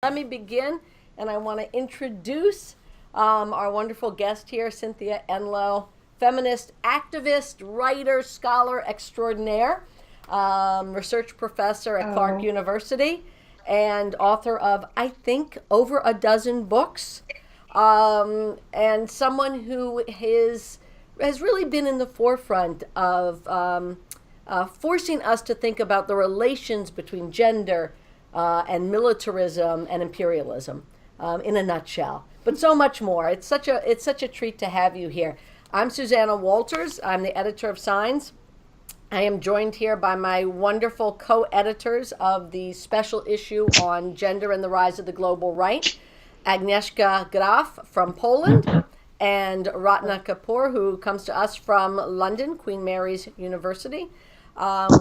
Let me begin, and I want to introduce our wonderful guest here, Cynthia Enloe, feminist activist, writer, scholar extraordinaire, research professor at Clark University, and author of, I think, over a dozen books, and someone who has really been in the forefront of forcing us to think about the relations between gender and militarism and imperialism, in a nutshell. But so much more. It's such a treat to have you here. I'm Susanna Walters. I'm the editor of Signs. I am joined here by my wonderful co-editors of the special issue on gender and the rise of the global right, Agnieszka Graf from Poland, and Ratna Kapoor, who comes to us from London, Queen Mary's University.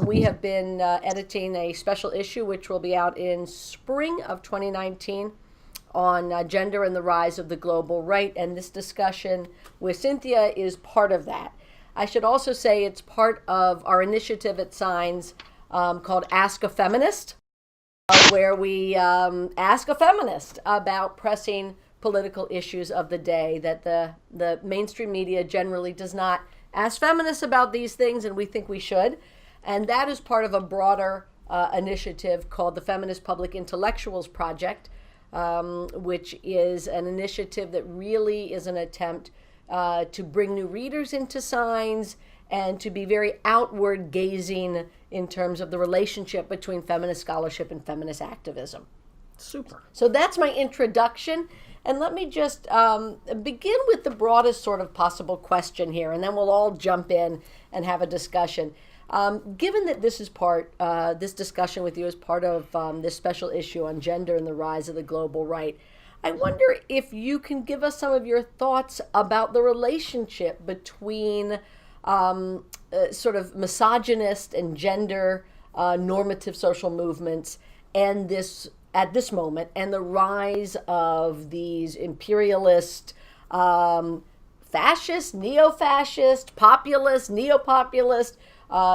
We have been editing a special issue which will be out in spring of 2019 on gender and the rise of the global right, and this discussion with Cynthia is part of that. I should also say it's part of our initiative at Signs called Ask a Feminist, where we ask a feminist about pressing political issues of the day that the mainstream media generally does not ask feminists about these things, and we think we should. And that is part of a broader initiative called the Feminist Public Intellectuals Project, which is an initiative that really is an attempt to bring new readers into Signs and to be very outward gazing in terms of the relationship between feminist scholarship and feminist activism. Super. So that's my introduction. And let me just begin with the broadest sort of possible question here, and then we'll all jump in and have a discussion. Given that this is this discussion with you is part of this special issue on gender and the rise of the global right, I wonder if you can give us some of your thoughts about the relationship between sort of misogynist and gender normative social movements and this, at this moment, and the rise of these imperialist, fascist, neo-fascist, populist, neo-populist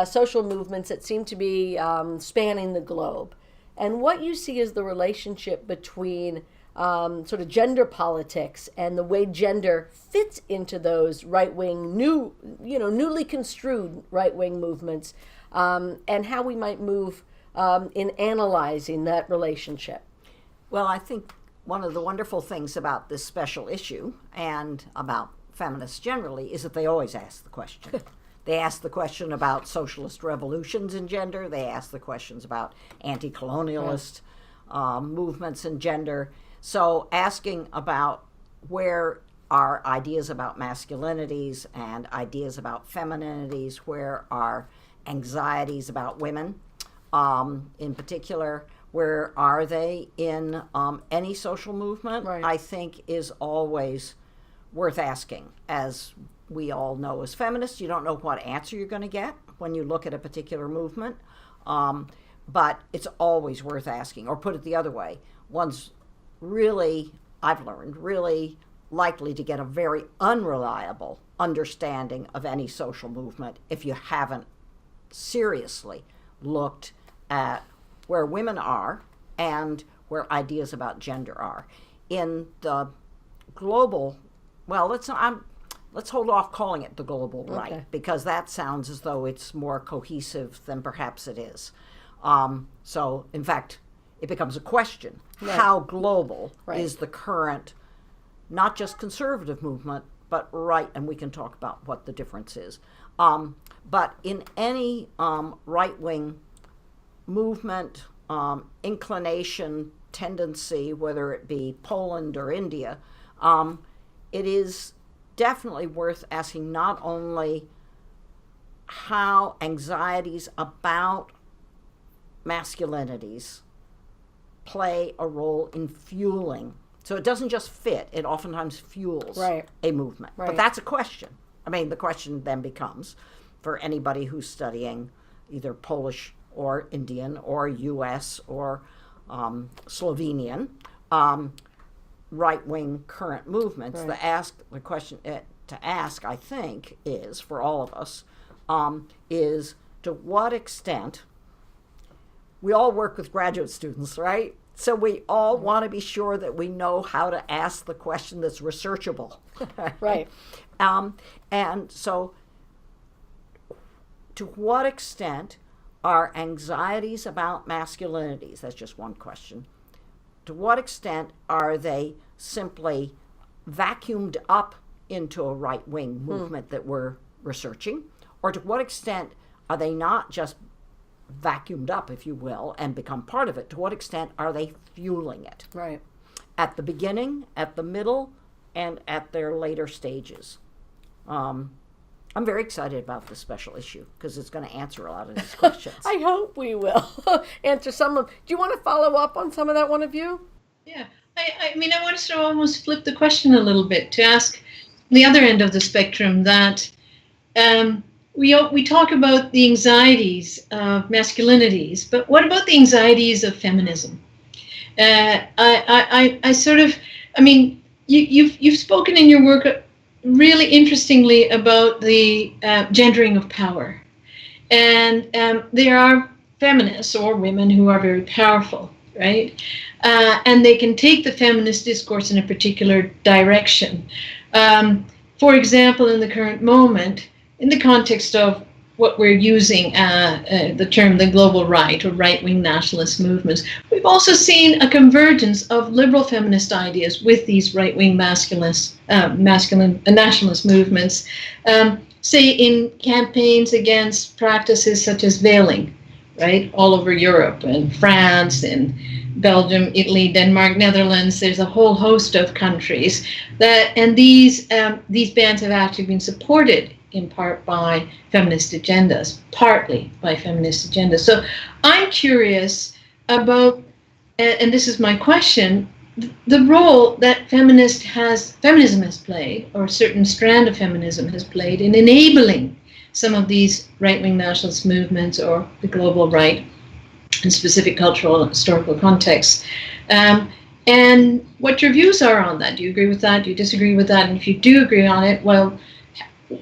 social movements that seem to be spanning the globe, and what you see as the relationship between sort of gender politics and the way gender fits into those right-wing, newly construed right-wing movements, and how we might move in analyzing that relationship. Well, I think one of the wonderful things about this special issue and about feminists generally is that they always ask the question. They ask the question about socialist revolutions in gender. They ask the questions about anti-colonialist movements in gender. So asking about where are ideas about masculinities and ideas about femininities, where are anxieties about women in particular, where are they in any social movement, Right. I think is always worth asking. As we all know as feminists, you don't know what answer you're going to get when you look at a particular movement, but it's always worth asking. Or put it the other way, one's really, I've learned, really likely to get a very unreliable understanding of any social movement if you haven't seriously looked at where women are and where ideas about gender are. In the global, well, let's hold off calling it the global right, because that sounds as though it's more cohesive than perhaps it is. So, in fact, it becomes a question. Right. How global Right. is the current, not just conservative movement, but right, and we can talk about what the difference is. But in any right-wing movement, inclination, tendency, whether it be Poland or India, it is definitely worth asking not only how anxieties about masculinities play a role in fueling. So it doesn't just fit, it oftentimes fuels Right. a movement. Right. But that's a question. I mean, the question then becomes, for anybody who's studying either Polish or Indian or US or Slovenian right-wing current movements, Right. the question to ask, I think, is, for all of us, is to what extent we all work with graduate students, right? So we all want to be sure that we know how to ask the question that's researchable. Right. And so, to what extent are anxieties about masculinities, that's just one question, to what extent are they simply vacuumed up into a right-wing movement that we're researching? Or to what extent are they not just vacuumed up, if you will, and become part of it? To what extent are they fueling it? Right. At the beginning, at the middle, and at their later stages. I'm very excited about this special issue because it's going to answer a lot of these questions. I hope we will answer some of. Do you want to follow up on some of that, one of you? Yeah, I mean, I want to sort of almost flip the question a little bit to ask the other end of the spectrum that we talk about the anxieties of masculinities, but what about the anxieties of feminism? I sort of, I mean, you've spoken in your work really interestingly about the gendering of power, and there are feminists or women who are very powerful, right? And they can take the feminist discourse in a particular direction. For example, in the current moment, in the context of what we're using the term the global right or right-wing nationalist movements, we've also seen a convergence of liberal feminist ideas with these right-wing masculine nationalist movements, say in campaigns against practices such as veiling, right, all over Europe and France and Belgium, Italy, Denmark, Netherlands. There's a whole host of countries that, and these bans have actually been supported in part by feminist agendas, partly by feminist agendas. So I'm curious about, and this is my question, the role that feminism has played, or a certain strand of feminism has played in enabling some of these right-wing nationalist movements or the global right in specific cultural and historical contexts. And what your views are on that. Do you agree with that? Do you disagree with that? And if you do agree on it, well,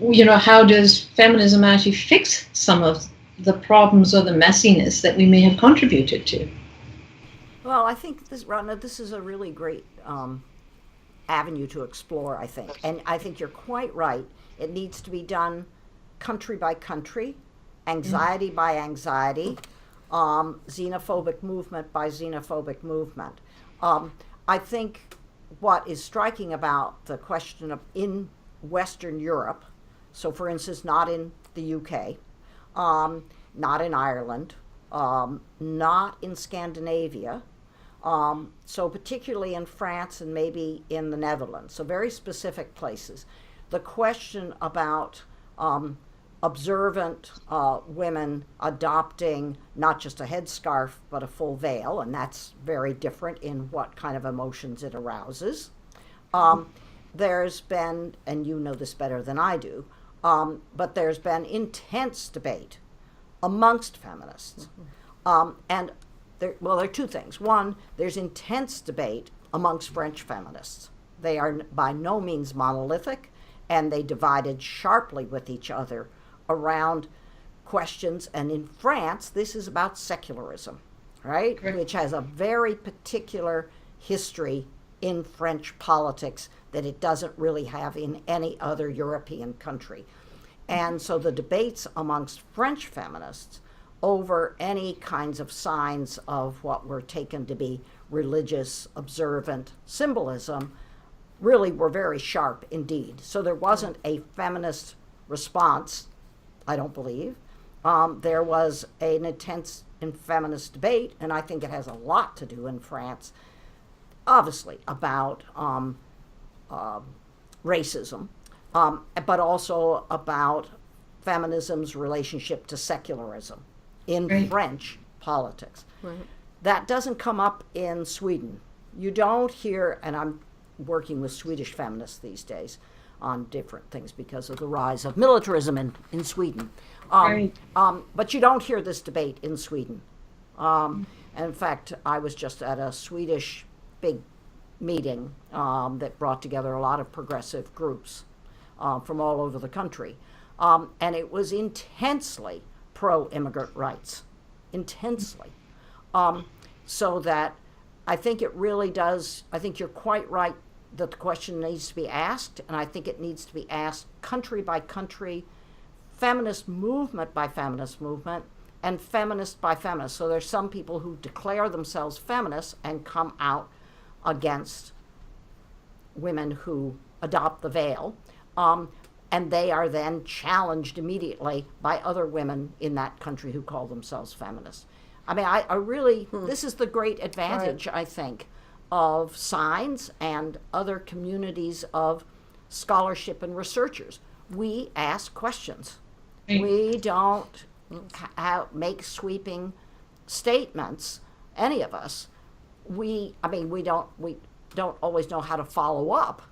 you know, how does feminism actually fix some of the problems or the messiness that we may have contributed to? Well, I think Ratna, this is a really great avenue to explore, I think. And I think you're quite right. It needs to be done country by country, anxiety by anxiety, xenophobic movement by xenophobic movement. I think what is striking about the question of in Western Europe, so for instance, not in the UK, not in Ireland, not in Scandinavia, so particularly in France and maybe in the Netherlands, so very specific places. The question about observant women adopting not just a headscarf but a full veil, and that's very different in what kind of emotions it arouses. There's been, and you know this better than I do, but there's been intense debate amongst feminists. And there are two things. One, there's intense debate amongst French feminists. They are by no means monolithic, and they divided sharply with each other around questions. And in France, this is about secularism, right? Correct. Which has a very particular history in French politics that it doesn't really have in any other European country. And so the debates amongst French feminists over any kinds of signs of what were taken to be religious, observant symbolism really were very sharp indeed. So there wasn't a feminist response, I don't believe. There was an intense and feminist debate, and I think it has a lot to do in France, obviously, about racism, but also about feminism's relationship to secularism in right. French politics. Right. That doesn't come up in Sweden. You don't hear, and I'm working with Swedish feminists these days on different things because of the rise of militarism in Sweden. Right. But you don't hear this debate in Sweden. And in fact, I was just at a Swedish big meeting that brought together a lot of progressive groups from all over the country. And it was intensely pro-immigrant rights, intensely. So that I think it really does. I think you're quite right that the question needs to be asked, and I think it needs to be asked country by country, feminist movement by feminist movement, and feminist by feminist. So there's some people who declare themselves feminists and come out against women who adopt the veil, and they are then challenged immediately by other women in that country who call themselves feminists. I mean, I really, this is the great advantage, I think, of Signs and other communities of scholarship and researchers. We ask questions. We don't make sweeping statements, any of us. We don't always know how to follow up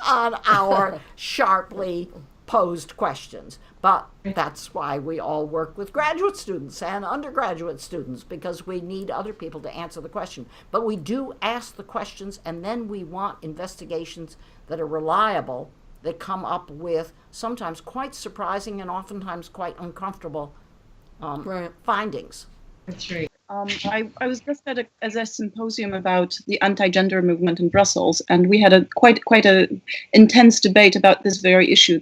on our sharply posed questions. But that's why we all work with graduate students and undergraduate students, because we need other people to answer the question. But we do ask the questions, and then we want investigations that are reliable, that come up with sometimes quite surprising and oftentimes quite uncomfortable findings. That's right. I was just at a symposium about the anti-gender movement in Brussels, and we had a quite a intense debate about this very issue,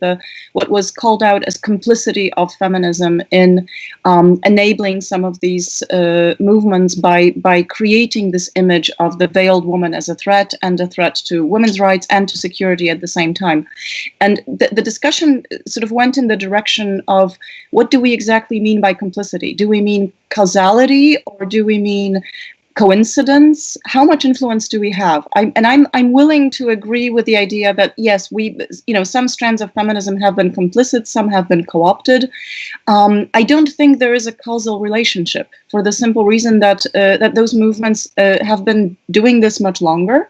what was called out as complicity of feminism in enabling some of these movements by creating this image of the veiled woman as a threat, and a threat to women's rights and to security at the same time. And the discussion sort of went in the direction of, what do we exactly mean by complicity? Do we mean causality, or do we mean coincidence? How much influence do we have? I'm willing to agree with the idea that yes, some strands of feminism have been complicit, some have been co-opted. I don't think there is a causal relationship, for the simple reason that those movements have been doing this much longer.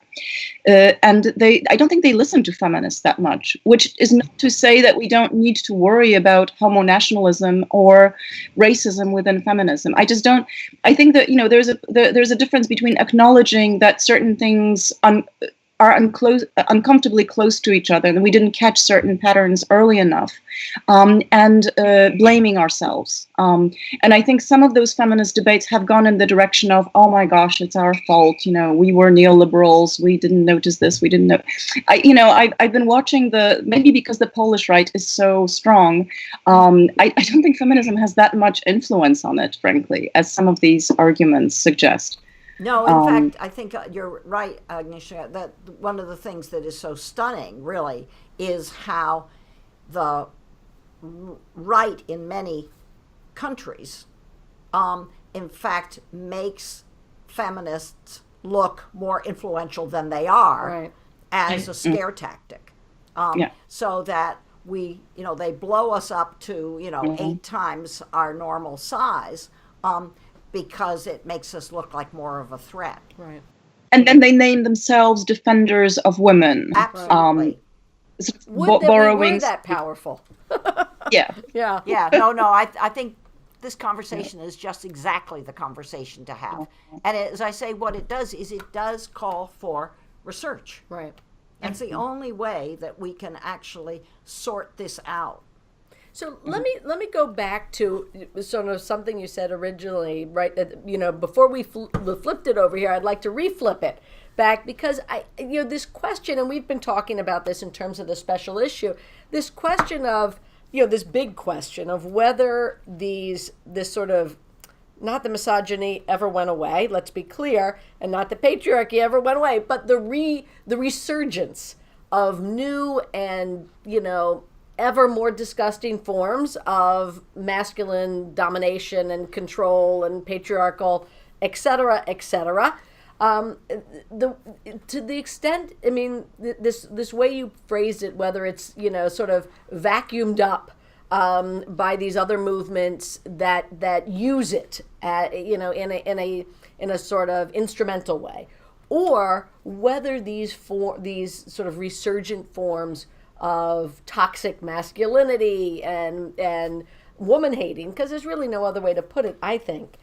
And I don't think they listen to feminists that much, which is not to say that we don't need to worry about homonationalism or racism within feminism. I just don't. I think that there's a difference between acknowledging that certain things are uncomfortably close to each other, and we didn't catch certain patterns early enough, and blaming ourselves. And I think some of those feminist debates have gone in the direction of, oh my gosh, it's our fault. We were neoliberals. We didn't notice this. We didn't know. I've been watching maybe because the Polish right is so strong. I don't think feminism has that much influence on it, frankly, as some of these arguments suggest. No, in fact, I think you're right, Agnieszka, that one of the things that is so stunning, really, is how the right in many countries, in fact, makes feminists look more influential than they are, as a scare tactic. So that they blow us up to, 8 times our normal size, because it makes us look like more of a threat. Right. And then they name themselves defenders of women. Absolutely. Would that we were that powerful. Yeah. No, I think this conversation is just exactly the conversation to have. And as I say, what it does is it does call for research. Right. And it's the only way that we can actually sort this out. So let me go back to sort of something you said originally, right? That, before we flipped it over here, I'd like to reflip it back, because this question, and we've been talking about this in terms of the special issue, this question of, this big question of whether this sort of, not the misogyny ever went away, let's be clear, and not the patriarchy ever went away, but the resurgence of new and, ever more disgusting forms of masculine domination and control and patriarchal, et cetera, et cetera. To the extent, I mean, this way you phrased it, whether it's, sort of vacuumed up by these other movements that use it, in a sort of instrumental way, or whether these sort of resurgent forms of toxic masculinity and woman hating, because there's really no other way to put it, I think,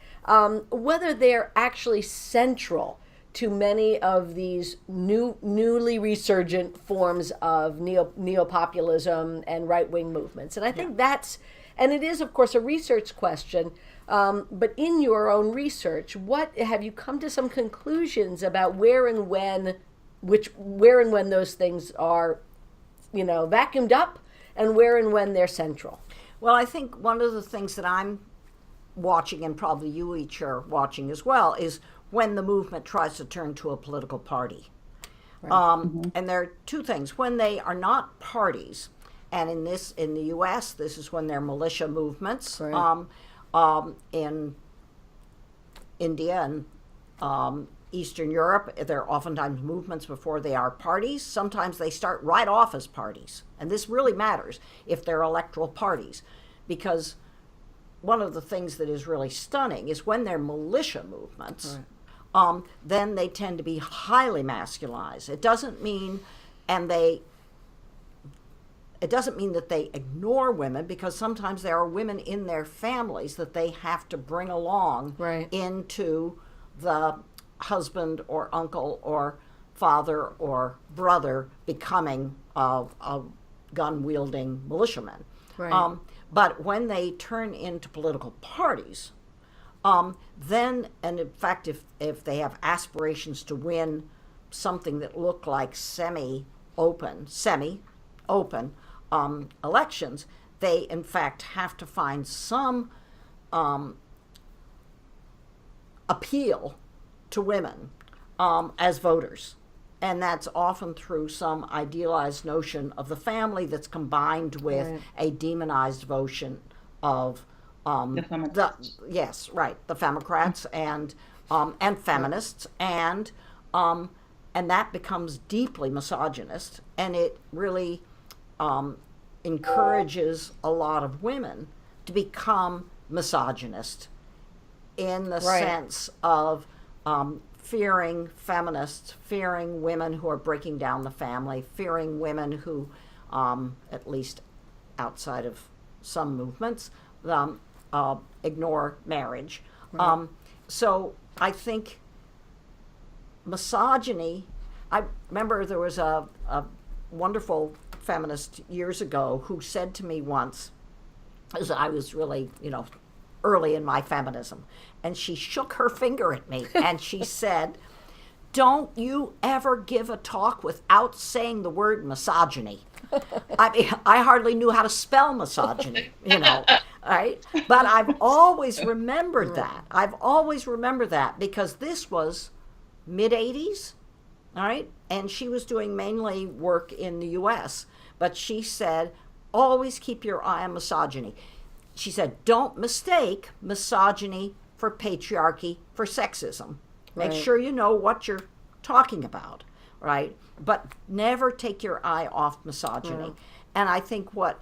whether they're actually central to many of these newly resurgent forms of neopopulism and right-wing movements. And I think and it is, of course, a research question, But in your own research, what have you come to some conclusions about where and when those things are, vacuumed up, and where and when they're central? Well, I think one of the things that I'm watching, and probably you each are watching as well, is when the movement tries to turn to a political party. Right. And there are two things. When they are not parties, and in the U.S., this is when they're militia movements. Right. In India and Eastern Europe, they're oftentimes movements before they are parties. Sometimes they start right off as parties. And this really matters if they're electoral parties, because one of the things that is really stunning is when they're militia movements, right. Then they tend to be highly masculized. It doesn't mean that they ignore women, because sometimes there are women in their families that they have to bring along right. into the husband or uncle or father or brother becoming a gun-wielding militiaman. Right. But when they turn into political parties, then, and in fact, if they have aspirations to win something that look like semi-open elections, they in fact have to find some appeal to women as voters. And that's often through some idealized notion of the family that's combined with right. a demonized notion of the Democrats and feminists, and that becomes deeply misogynist, and it really encourages a lot of women to become misogynist in the right. sense of fearing feminists, fearing women who are breaking down the family, fearing women who, at least outside of some movements, ignore marriage. Right. So I think misogyny, I remember there was a wonderful feminist years ago who said to me once, as I was really, early in my feminism, and she shook her finger at me and she said, "Don't you ever give a talk without saying the word misogyny." I mean, I hardly knew how to spell misogyny, right? But I've always remembered that. I've always remembered that because this was mid-'80s, all right? And she was doing mainly work in the U.S., but she said, always keep your eye on misogyny. She said, don't mistake misogyny for patriarchy, for sexism. Make right. sure you know what you're talking about, right? But never take your eye off misogyny. Yeah. And I think what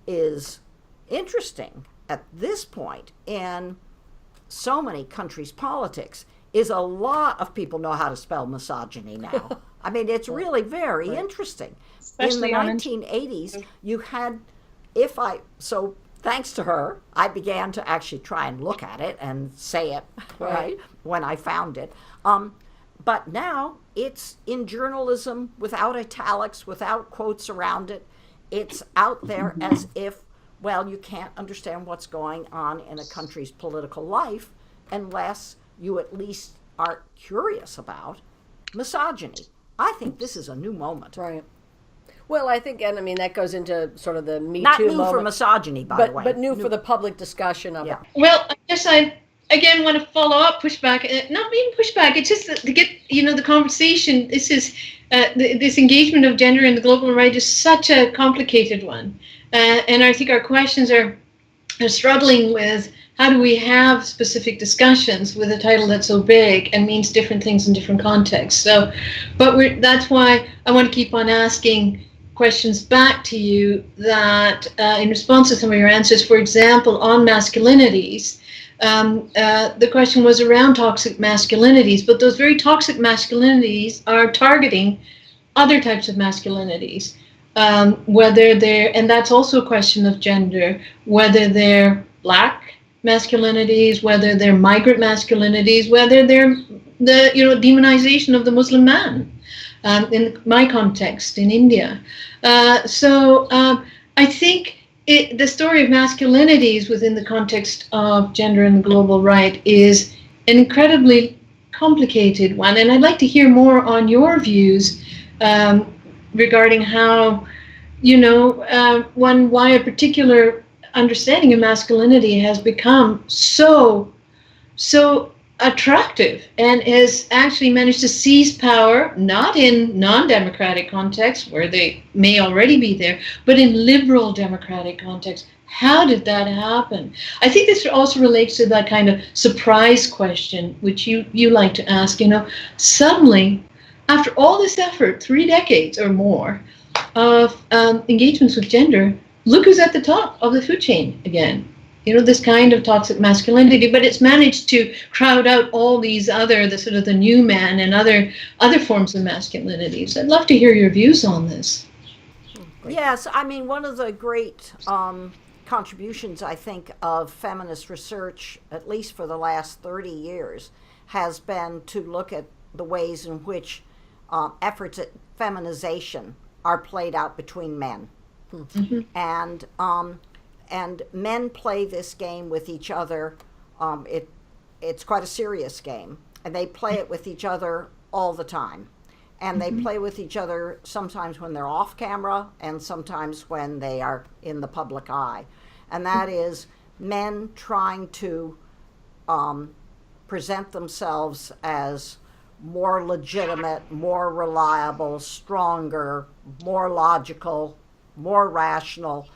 is interesting at this point in so many countries' politics is a lot of people know how to spell misogyny now. I mean, it's really very right. interesting. Especially in the 1980s, you had, thanks to her, I began to actually try and look at it and say it, right, when I found it. But now it's in journalism without italics, without quotes around it. It's out there as if, well, you can't understand what's going on in a country's political life unless you at least are curious about misogyny. I think this is a new moment. Right. Well, I think, and I mean, that goes into sort of the Me Not Too new moment. For misogyny, by the way. But new for the public discussion of it. Well, I guess I, again, want to follow up, pushback, not being pushback, it's just to get, the conversation, this is, this engagement of gender in the global right is such a complicated one. And I think our questions are struggling with how do we have specific discussions with a title that's so big and means different things in different contexts. So, that's why I want to keep on asking questions back to you that in response to some of your answers, for example, on masculinities, the question was around toxic masculinities, but those very toxic masculinities are targeting other types of masculinities, whether they're, and that's also a question of gender, whether they're Black masculinities, whether they're migrant masculinities, whether they're the demonization of the Muslim man. In my context in India. So I think the story of masculinities within the context of gender and the global right is an incredibly complicated one. And I'd like to hear more on your views regarding how, why a particular understanding of masculinity has become so attractive and has actually managed to seize power, not in non-democratic contexts where they may already be there, but in liberal democratic contexts. How did that happen? I think this also relates to that kind of surprise question, which you like to ask. Suddenly, after all this effort, 3 decades or more of engagements with gender, look who's at the top of the food chain again. This kind of toxic masculinity, but it's managed to crowd out all these the sort of the new man and other forms of masculinities. I'd love to hear your views on this. Yes, I mean, one of the great contributions, I think, of feminist research, at least for the last 30 years, has been to look at the ways in which efforts at feminization are played out between men. Mm-hmm. And men play this game with each other. It's quite a serious game, and they play it with each other all the time. And they play with each other sometimes when they're off camera and sometimes when they are in the public eye. And that is men trying to present themselves as more legitimate, more reliable, stronger, more logical, more rational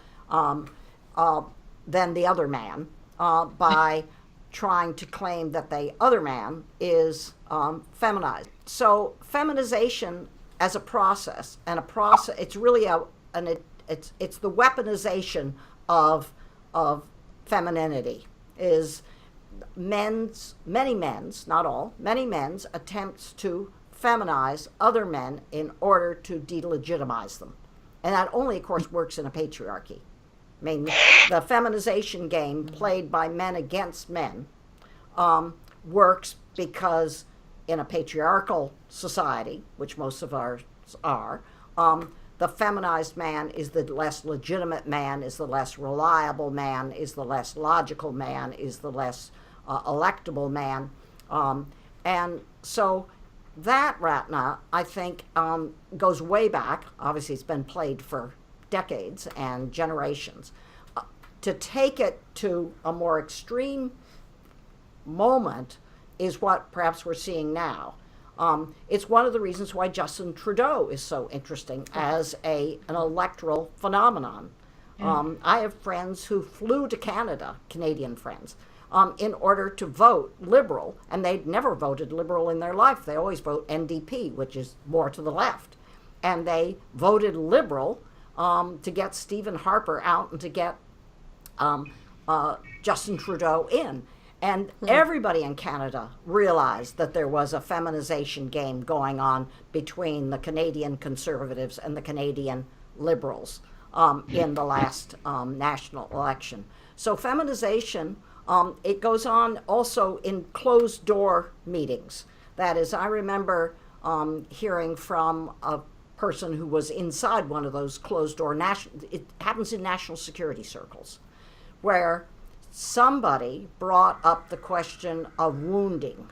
than the other man by trying to claim that the other man is feminized. So feminization as a process, it's really it's the weaponization of femininity, is many men's, not all, many men's attempts to feminize other men in order to delegitimize them. And that only, of course, works in a patriarchy. I mean, the feminization game played by men against men works because in a patriarchal society, which most of ours are, the feminized man is the less legitimate man, is the less reliable man, is the less logical man, is the less electable man. And so that Ratna, I think, goes way back. Obviously, it's been played for decades and generations. To take it to a more extreme moment is what perhaps we're seeing now. It's one of the reasons why Justin Trudeau is so interesting as an electoral phenomenon. I have friends who flew to Canada, Canadian friends, in order to vote Liberal, and they'd never voted Liberal in their life. They always vote NDP, which is more to the left. And they voted Liberal to get Stephen Harper out and to get Justin Trudeau in. And everybody in Canada realized that there was a feminization game going on between the Canadian Conservatives and the Canadian Liberals in the last national election. So feminization, it goes on also in closed-door meetings. That is, I remember hearing from a person who was inside one of those closed-door it happens in national security circles, where somebody brought up the question of wounding,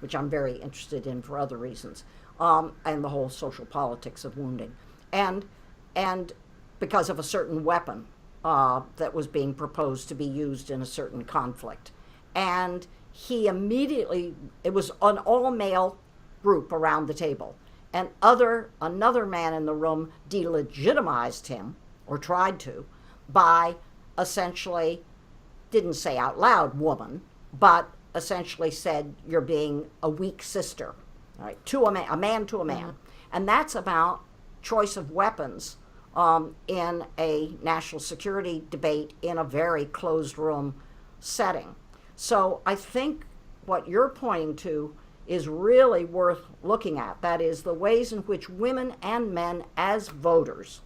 which I'm very interested in for other reasons, and the whole social politics of wounding, and because of a certain weapon that was being proposed to be used in a certain conflict. And he immediately, it was an all-male group around the table, and another man in the room delegitimized him, or tried to, by essentially, didn't say out loud woman, but essentially said you're being a weak sister, right? To a man to a man. And that's about choice of weapons in a national security debate in a very closed room setting. So I think what you're pointing to is really worth looking at. That is the ways in which women and men as voters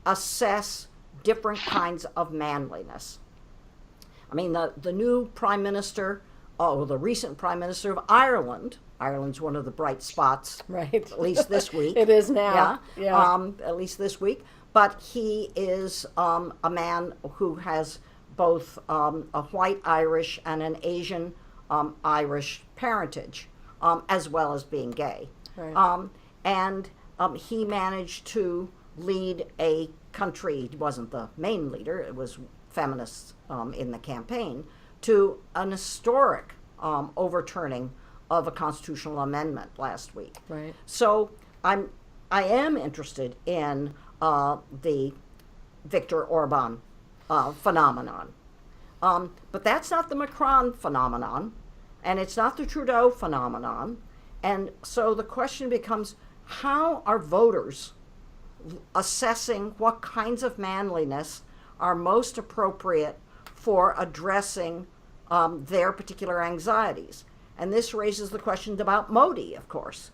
assess different kinds of manliness. I mean, the new prime minister, the recent prime minister of Ireland, Ireland's one of the bright spots, right? At least this week. It is now. Yeah. At least this week. but he is a man who has both a white Irish and an Asian Irish parentage, as well as being gay. Right. And he managed to lead a country. He wasn't the main leader, it was feminists in the campaign, to an historic overturning of a constitutional amendment last week. Right. So I am interested in the Viktor Orban phenomenon. But that's not the Macron phenomenon, and it's not the Trudeau phenomenon. And so the question becomes, how are voters assessing what kinds of manliness are most appropriate for addressing their particular anxieties? And this raises the question about Modi, of course,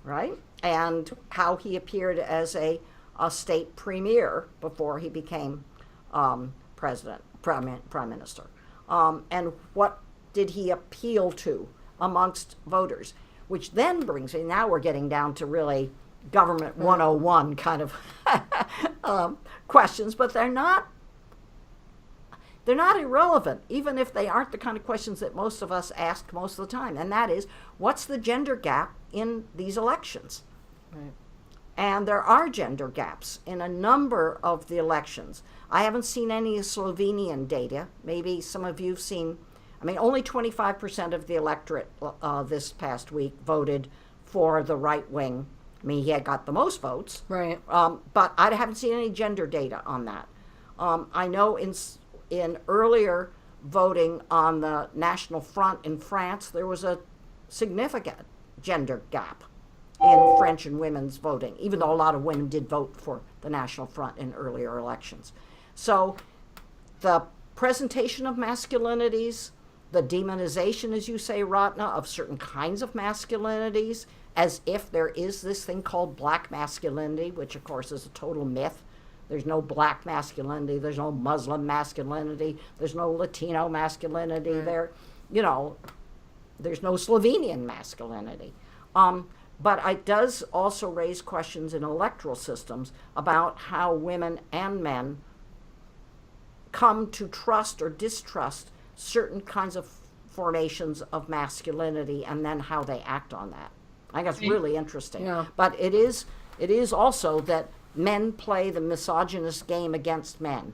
right? And how he appeared as a state premier before he became prime minister. And what did he appeal to amongst voters? Which then brings me, now we're getting down to really government 101 kind of questions, but they're not irrelevant, even if they aren't the kind of questions that most of us ask most of the time. And that is, what's the gender gap in these elections? Right. And there are gender gaps in a number of the elections. I haven't seen any Slovenian data. Maybe some of you've seen. I mean, only 25% of the electorate this past week voted for the right wing. I mean, he had got the most votes. Right. But I haven't seen any gender data on that. I know in earlier voting on the National Front in France, there was a significant gender gap in French and women's voting, even though a lot of women did vote for the National Front in earlier elections. So the presentation of masculinities, the demonization, as you say, Ratna, of certain kinds of masculinities, as if there is this thing called black masculinity, which of course is a total myth. There's no black masculinity, there's no Muslim masculinity, there's no Latino masculinity, there's no Slovenian masculinity. But it does also raise questions in electoral systems about how women and men come to trust or distrust certain kinds of formations of masculinity and then how they act on that. I think that's really interesting. Yeah. But it is also that men play the misogynist game against men.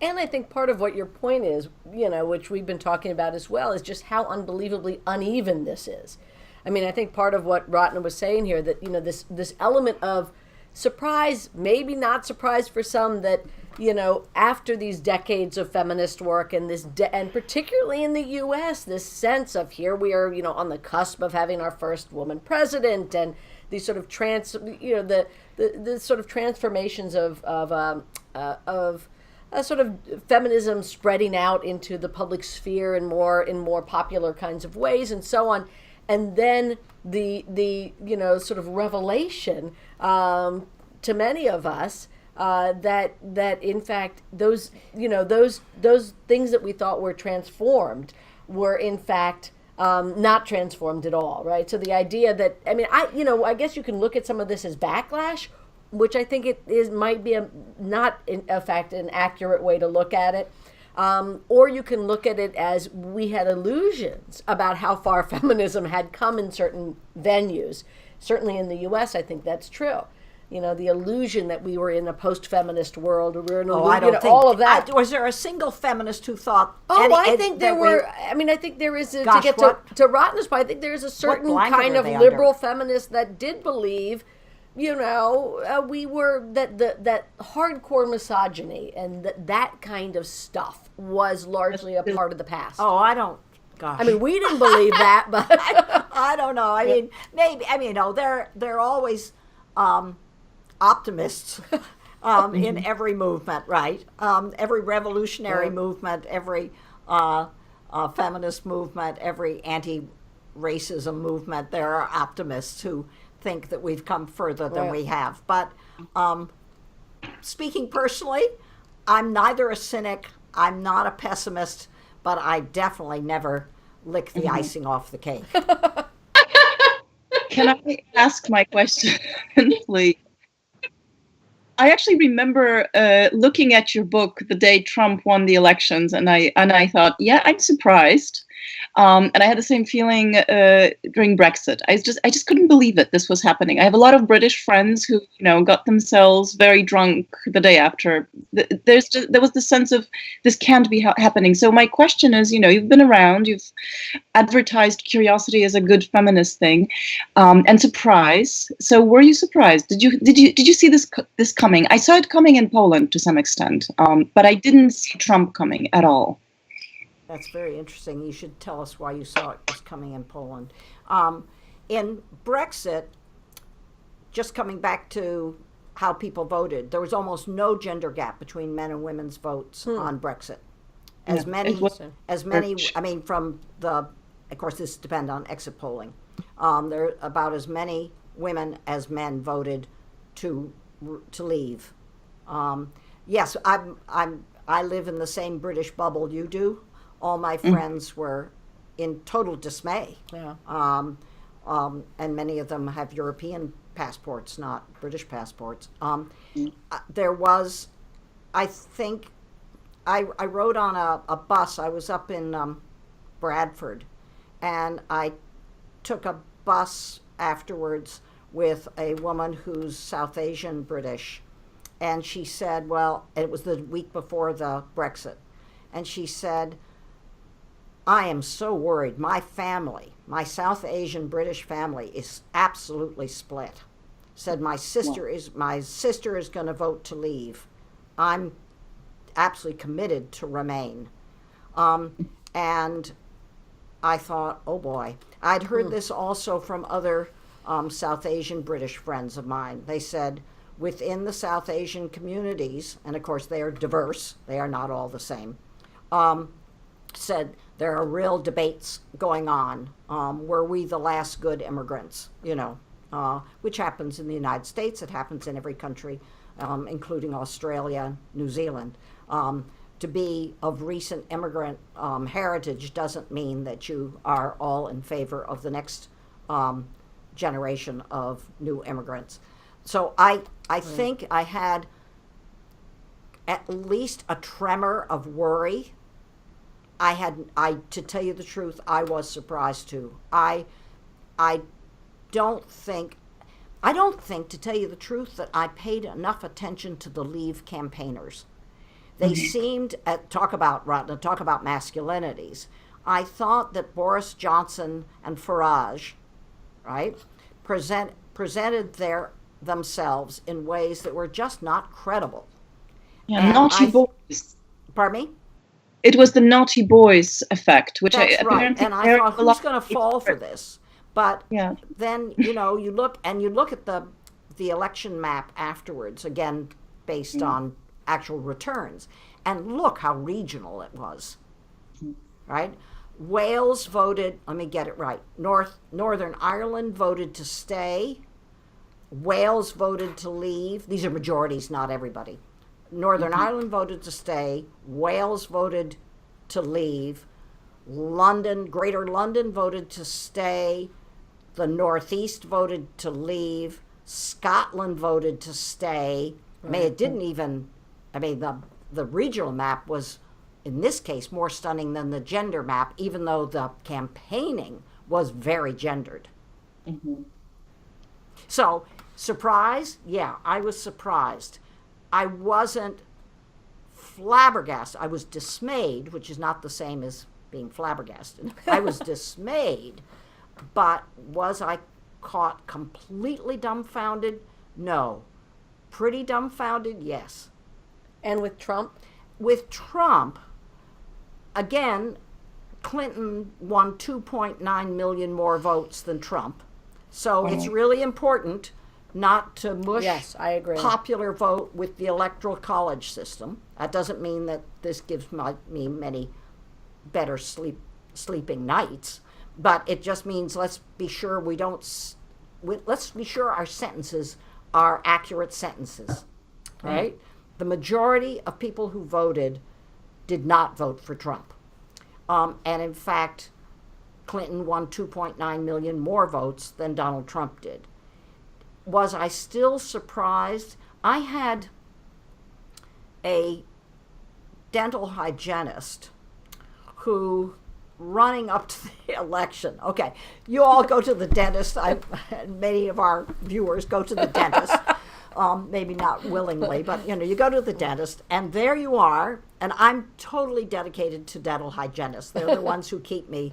And I think part of what your point is, which we've been talking about as well, is just how unbelievably uneven this is. I mean, I think part of what Ratna was saying here, that, this element of surprise, maybe not surprise for some, that, after these decades of feminist work and and particularly in the U.S., this sense of here we are, on the cusp of having our first woman president, and these sort of the sort of transformations of sort of feminism spreading out into the public sphere in more popular kinds of ways and so on. And then the sort of revelation to many of us that in fact those things that we thought were transformed were in fact not transformed at all, right? So the idea that, I guess you can look at some of this as backlash, which I think might be not in fact an accurate way to look at it. Or you can look at it as we had illusions about how far feminism had come in certain venues. Certainly in the U.S., I think that's true. The illusion that we were in a post-feminist world, or we were in all of that. Was there a single feminist who thought? I think there were. I think there is. To Ratna's point, I think there is a certain kind of liberal feminist that did believe, we were that hardcore misogyny and that kind of stuff was largely a part of the past. Oh, I don't. Gosh. We didn't believe that, but I don't know. Maybe. They're always optimists in every movement, right? Every revolutionary movement, every feminist movement, every anti-racism movement, there are optimists who think that we've come further than we have. But speaking personally, I'm neither a cynic, I'm not a pessimist, but I definitely never lick the icing off the cake. Can I ask my question, please? I actually remember looking at your book the day Trump won the elections, and I thought, yeah, I'm surprised. And I had the same feeling during Brexit. I just couldn't believe it. This was happening. I have a lot of British friends who, got themselves very drunk the day after. There was the sense of this can't be happening. So my question is, you've been around, you've advertised curiosity as a good feminist thing, and surprise. So were you surprised? Did you see this coming? I saw it coming in Poland to some extent, but I didn't see Trump coming at all. That's very interesting. You should tell us why you saw it was coming in Poland. In Brexit, just coming back to how people voted, there was almost no gender gap between men and women's votes on Brexit. As many, I mean, of course, this depends on exit polling. There are about as many women as men voted to leave. Yes, I live in the same British bubble you do. All my friends were in total dismay. Yeah. And many of them have European passports, not British passports. There was, I think, I rode on a bus. I was up in Bradford, and I took a bus afterwards with a woman who's South Asian British. And she said, well, it was the week before the Brexit. And she said, I am so worried. My family, my South Asian British family, is absolutely split. Said my sister is going to vote to leave. I'm absolutely committed to remain. And I thought, oh boy. I'd heard this also from other South Asian British friends of mine. They said within the South Asian communities, and of course they are diverse, they are not all the same, said there are real debates going on. Were we the last good immigrants? Which happens in the United States. It happens in every country, including Australia, New Zealand. To be of recent immigrant heritage doesn't mean that you are all in favor of the next generation of new immigrants. So I think I had at least a tremor of worry. To tell you the truth, I was surprised too. I don't think, to tell you the truth, that I paid enough attention to the Leave campaigners. They seemed, talk about masculinities. I thought that Boris Johnson and Farage, right, presented themselves in ways that were just not credible. Yeah, naughty boys. Pardon me? It was the naughty boys effect, which That's right. And I thought, who's going to fall for this? But then, you look at the election map afterwards, again, based on actual returns, and look how regional it was, right? Wales voted, let me get it right, Northern Ireland voted to stay, Wales voted to leave. These are majorities, not everybody. Northern Ireland voted to stay, Wales voted to leave, Greater London voted to stay, the Northeast voted to leave, Scotland voted to stay. It didn't even, the regional map was, in this case, more stunning than the gender map, even though the campaigning was very gendered. So, surprise? Yeah, I was surprised. I wasn't flabbergasted. I was dismayed, which is not the same as being flabbergasted. I was dismayed, but was I caught completely dumbfounded? No. Pretty dumbfounded? Yes. And with Trump? With Trump, again, Clinton won 2.9 million more votes than Trump. So it's really important not to mush I agree. popular vote with the electoral college system. That doesn't mean that this gives me many better sleeping nights, but it just means let's be sure our sentences are accurate sentences, right? The majority of people who voted did not vote for Trump. And in fact, Clinton won 2.9 million more votes than Donald Trump did. Was I still surprised? I had a dental hygienist who, running up to the election, okay, you all go to the dentist. Many of our viewers go to the dentist, maybe not willingly, but you go to the dentist, and there you are. And I'm totally dedicated to dental hygienists. They're the ones who keep me,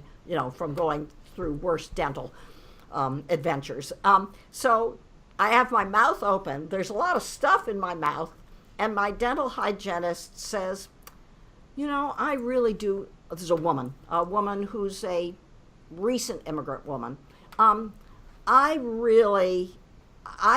from going through worse dental adventures. So I have my mouth open. There's a lot of stuff in my mouth, and my dental hygienist says, I really do. This is a woman who's a recent immigrant woman. I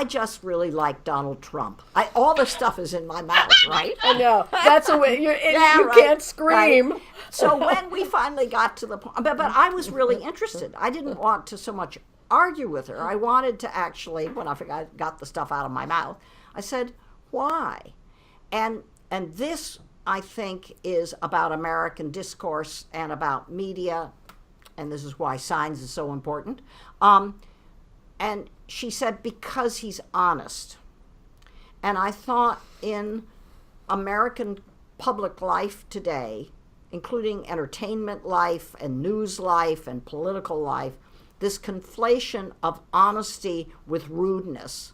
just really like Donald Trump. All this stuff is in my mouth, right? I know. That's a way you right, can't scream. Right. So when we finally got to the point, but I was really interested. I didn't want to so much argue with her. I wanted to actually, when I got the stuff out of my mouth, I said, why? And this, I think, is about American discourse and about media, and this is why science is so important. And she said, because he's honest. And I thought in American public life today, including entertainment life and news life and political life, this conflation of honesty with rudeness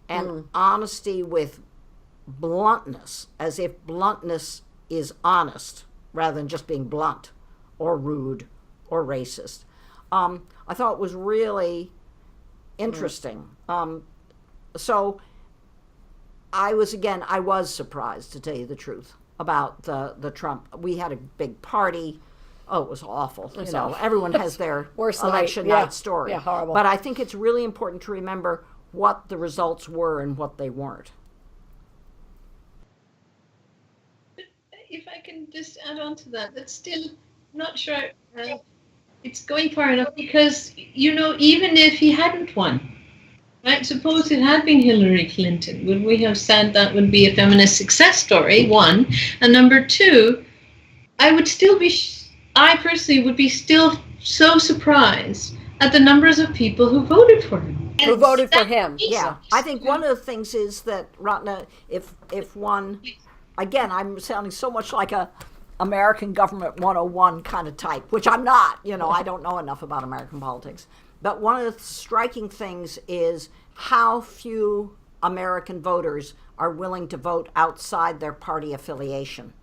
and honesty with bluntness, as if bluntness is honest rather than just being blunt or rude or racist. I thought it was really interesting. So I was surprised, to tell you the truth, about the Trump. We had a big party. Oh, it was awful. Everyone has their election night story. Yeah, horrible. But I think it's really important to remember what the results were and what they weren't. If I can just add on to that, that's still not sure it's going far enough, because, even if he hadn't won, right, suppose it had been Hillary Clinton, would we have said that would be a feminist success story, one? And number two, I personally would be still so surprised at the numbers of people who voted for him. Who voted for him. Yeah. I think one of the things is that, Ratna, if one... Again, I'm sounding so much like a American government 101 kind of type, which I'm not. I don't know enough about American politics. But one of the striking things is how few American voters are willing to vote outside their party affiliation.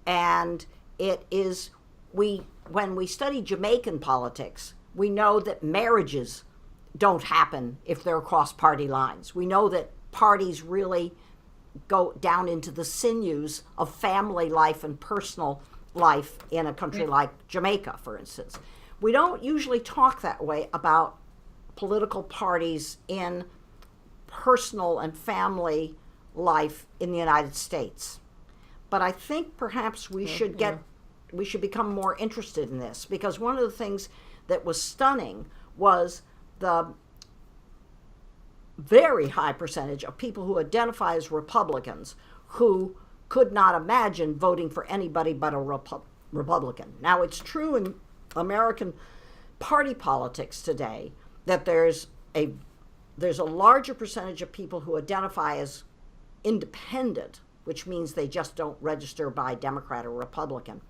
And it is, when we study Jamaican politics, we know that marriages don't happen if they're across party lines. We know that parties really go down into the sinews of family life and personal life in a country like Jamaica, for instance. We don't usually talk that way about political parties in personal and family life in the United States. But I think perhaps we should become more interested in this, because one of the things that was stunning was the very high percentage of people who identify as Republicans who could not imagine voting for anybody but a Republican. Now, it's true in American party politics today that there's a larger percentage of people who identify as independent, which means they just don't register by Democrat or Republican.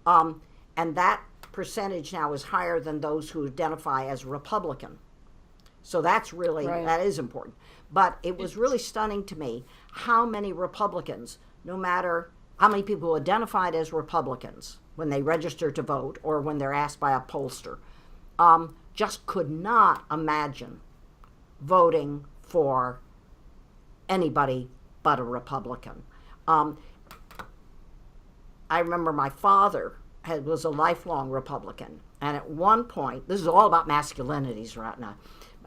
And that percentage now is higher than those who identify as Republican. So that's really, that is important. But it was really stunning to me how many Republicans, no matter how many people who identified as Republicans when they register to vote or when they're asked by a pollster, just could not imagine voting for anybody but a Republican. I remember my father was a lifelong Republican. And at one point, this is all about masculinities right now.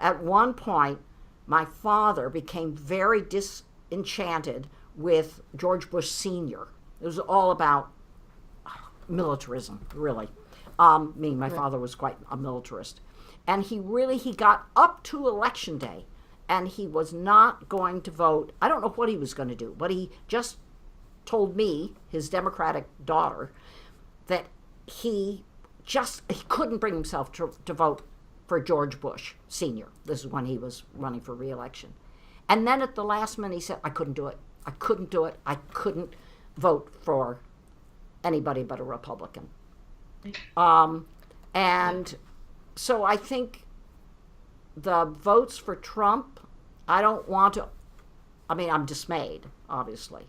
At one point, my father became very disenchanted with George Bush Sr. It was all about militarism, really. My father was quite a militarist. And he got up to Election Day, and he was not going to vote. I don't know what he was going to do, but he just told me, his Democratic daughter, that he couldn't bring himself to vote for George Bush Sr. This is when he was running for re-election. And then at the last minute he said, I couldn't do it. I couldn't do it. I couldn't vote for anybody but a Republican. And so I think the votes for Trump, I don't want to, I mean, I'm dismayed, obviously,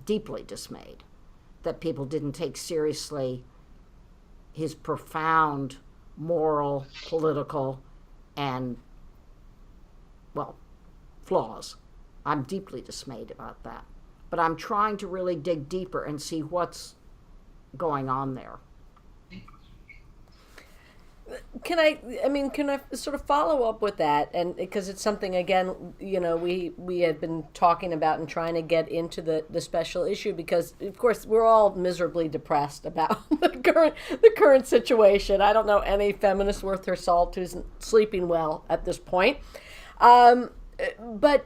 deeply dismayed that people didn't take seriously his profound moral, political, and, well, flaws. I'm deeply dismayed about that. But I'm trying to really dig deeper and see what's going on there. Can I sort of follow up with that? And because it's something, again, we had been talking about and trying to get into the special issue, because of course we're all miserably depressed about the current situation. I don't know any feminist worth her salt who's sleeping well at this point. But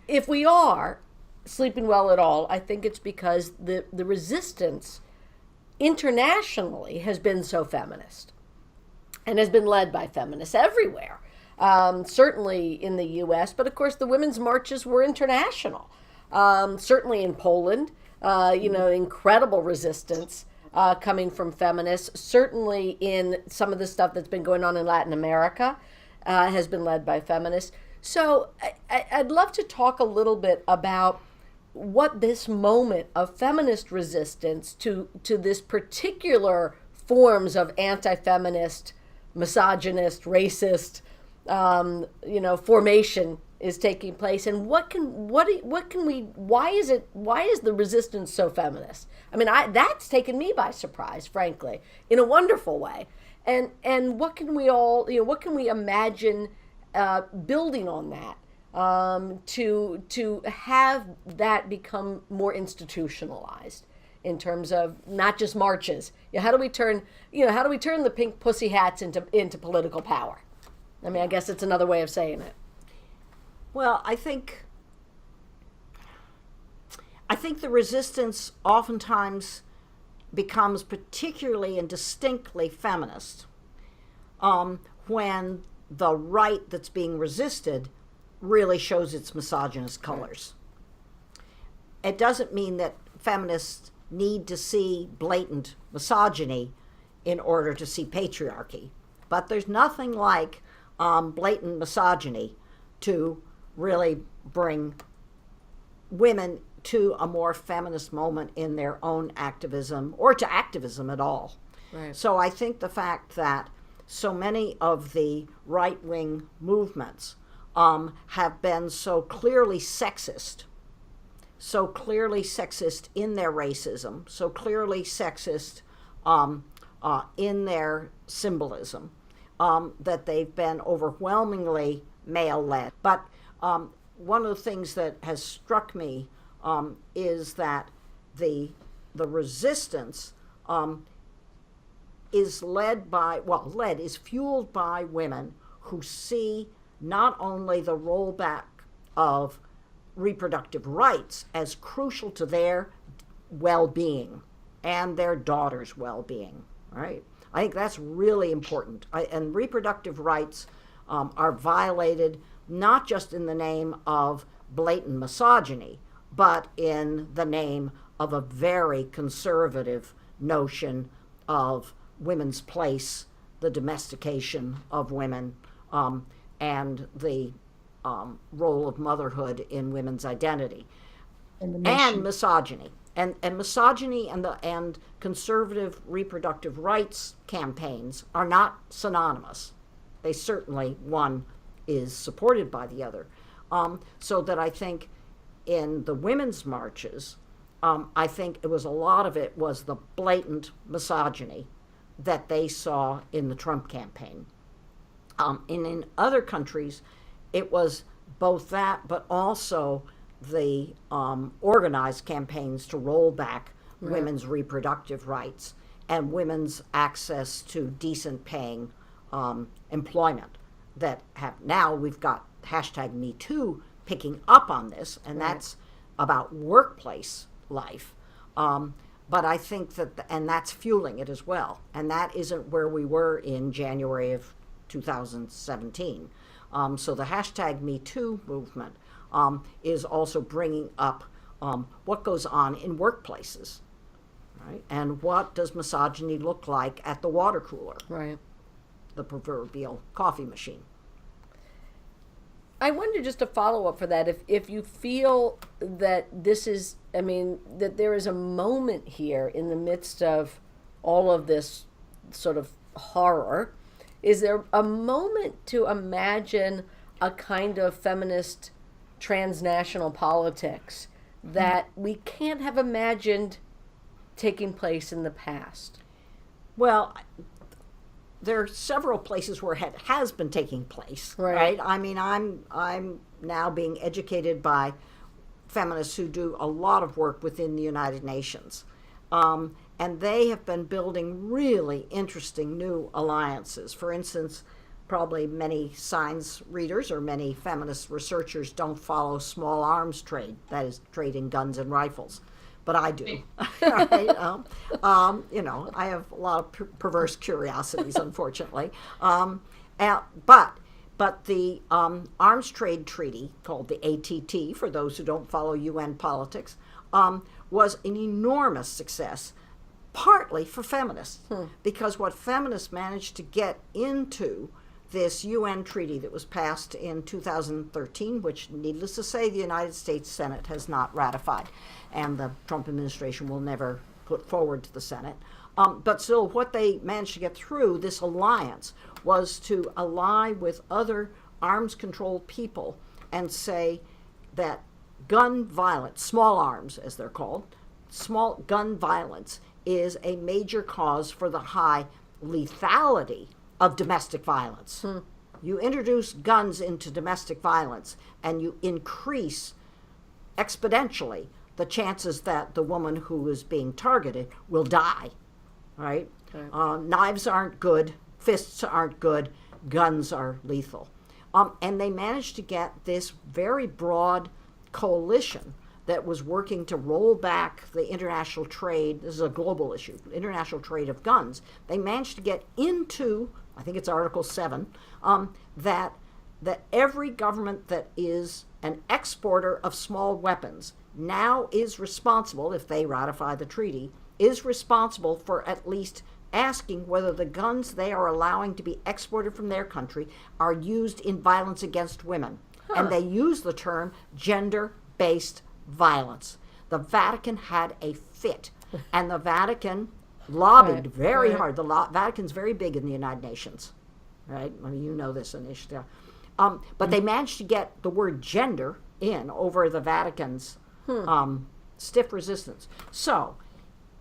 if we are sleeping well at all, I think it's because the resistance internationally has been so feminist, and has been led by feminists everywhere, certainly in the U.S., but of course the women's marches were international. Certainly in Poland, incredible resistance coming from feminists. Certainly in some of the stuff that's been going on in Latin America has been led by feminists. So I'd love to talk a little bit about what this moment of feminist resistance to this particular forms of anti-feminist, misogynist, racist, formation is taking place, and why is the resistance so feminist? I mean, that's taken me by surprise, frankly, in a wonderful way. And what can we all, what can we imagine building on that to have that become more institutionalized? In terms of not just marches, how do we turn the pink pussy hats into political power? I mean, I guess it's another way of saying it. Well, I think the resistance oftentimes becomes particularly and distinctly feminist when the right that's being resisted really shows its misogynist colors. It doesn't mean that feminists need to see blatant misogyny in order to see patriarchy. But there's nothing like blatant misogyny to really bring women to a more feminist moment in their own activism, or to activism at all. Right. So I think the fact that so many of the right-wing movements have been so clearly sexist in their racism, so clearly sexist in their symbolism, that they've been overwhelmingly male-led. But one of the things that has struck me is that the resistance is is fueled by women who see not only the rollback of reproductive rights as crucial to their well-being and their daughters' well-being, right? I think that's really important. And reproductive rights are violated not just in the name of blatant misogyny, but in the name of a very conservative notion of women's place, the domestication of women, and the role of motherhood in women's identity, and misogyny, and misogyny and conservative reproductive rights campaigns are not synonymous. They certainly, one is supported by the other. So that I think in the women's marches, I think a lot of it was the blatant misogyny that they saw in the Trump campaign. And in other countries, it was both that, but also the organized campaigns to roll back women's reproductive rights and women's access to decent paying employment. That have now we've got #MeToo picking up on this, and that's about workplace life. But I think and that's fueling it as well. And that isn't where we were in January of 2017. So the #MeToo movement, is also bringing up what goes on in workplaces, right? And what does misogyny look like at the water cooler, Right. the proverbial coffee machine. I wonder, just a follow up for that, if you feel that this is, I mean, that there is a moment here in the midst of all of this sort of horror, is there a moment to imagine a kind of feminist transnational politics that we can't have imagined taking place in the past? Well, there are several places where it has been taking place, right? I mean, I'm now being educated by feminists who do a lot of work within the United Nations, and they have been building really interesting new alliances. For instance, probably many science readers or many feminist researchers don't follow small arms trade, that is, trade in guns and rifles. But I do. Right? You know, I have a lot of perverse curiosities, unfortunately. But the arms trade treaty, called the ATT, for those who don't follow UN politics, was an enormous success, partly for feminists, because what feminists managed to get into this UN treaty that was passed in 2013, which, needless to say, the United States Senate has not ratified, and the Trump administration will never put forward to the Senate. But still, what they managed to get through this alliance was to ally with other arms-controlled people and say that gun violence, small arms as they're called, small gun violence is a major cause for the high lethality of domestic violence. You introduce guns into domestic violence and you increase exponentially the chances that the woman who is being targeted will die, right? Knives aren't good, fists aren't good, guns are lethal. And they managed to get this very broad coalition that was working to roll back the international trade. This is a global issue, international trade of guns. They managed to get into, I think it's Article 7, that every government that is an exporter of small weapons now is responsible, if they ratify the treaty, is responsible for at least asking whether the guns they are allowing to be exported from their country are used in violence against women. And they use the term gender-based violence. The Vatican had a fit, and the Vatican lobbied very hard. The Vatican's very big in the United Nations, right? I mean, you know this, Anisha. But they managed to get the word gender in over the Vatican's stiff resistance. So,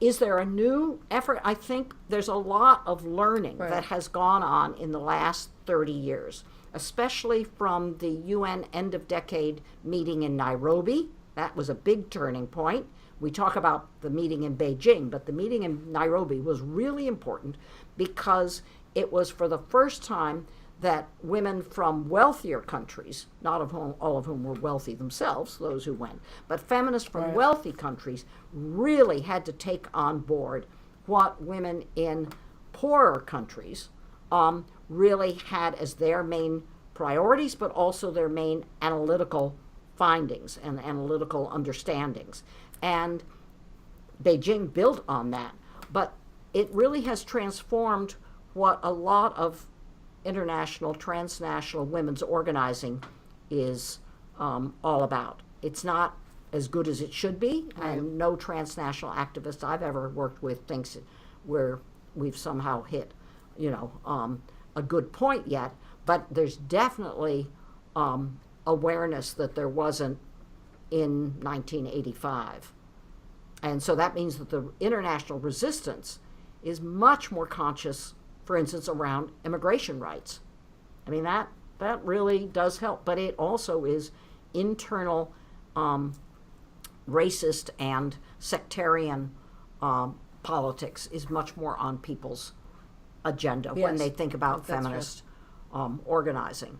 is there a new effort? I think there's a lot of learning that has gone on in the last 30 years, especially from the UN end-of-decade meeting in Nairobi. That was a big turning point. We talk about the meeting in Beijing, but the meeting in Nairobi was really important because it was for the first time that women from wealthier countries, not of whom, all of whom were wealthy themselves, those who went, but feminists from wealthy countries really had to take on board what women in poorer countries really had as their main priorities, but also their main analytical findings and analytical understandings. And Beijing built on that, but it really has transformed what a lot of international, transnational women's organizing is all about. It's not as good as it should be, and no transnational activist I've ever worked with thinks where we've somehow hit, a good point yet, but there's definitely awareness that there wasn't in 1985. And so that means that the international resistance is much more conscious, for instance, around immigration rights. I mean, that really does help, but it also is internal racist and sectarian politics is much more on people's agenda when they think about feminist organizing.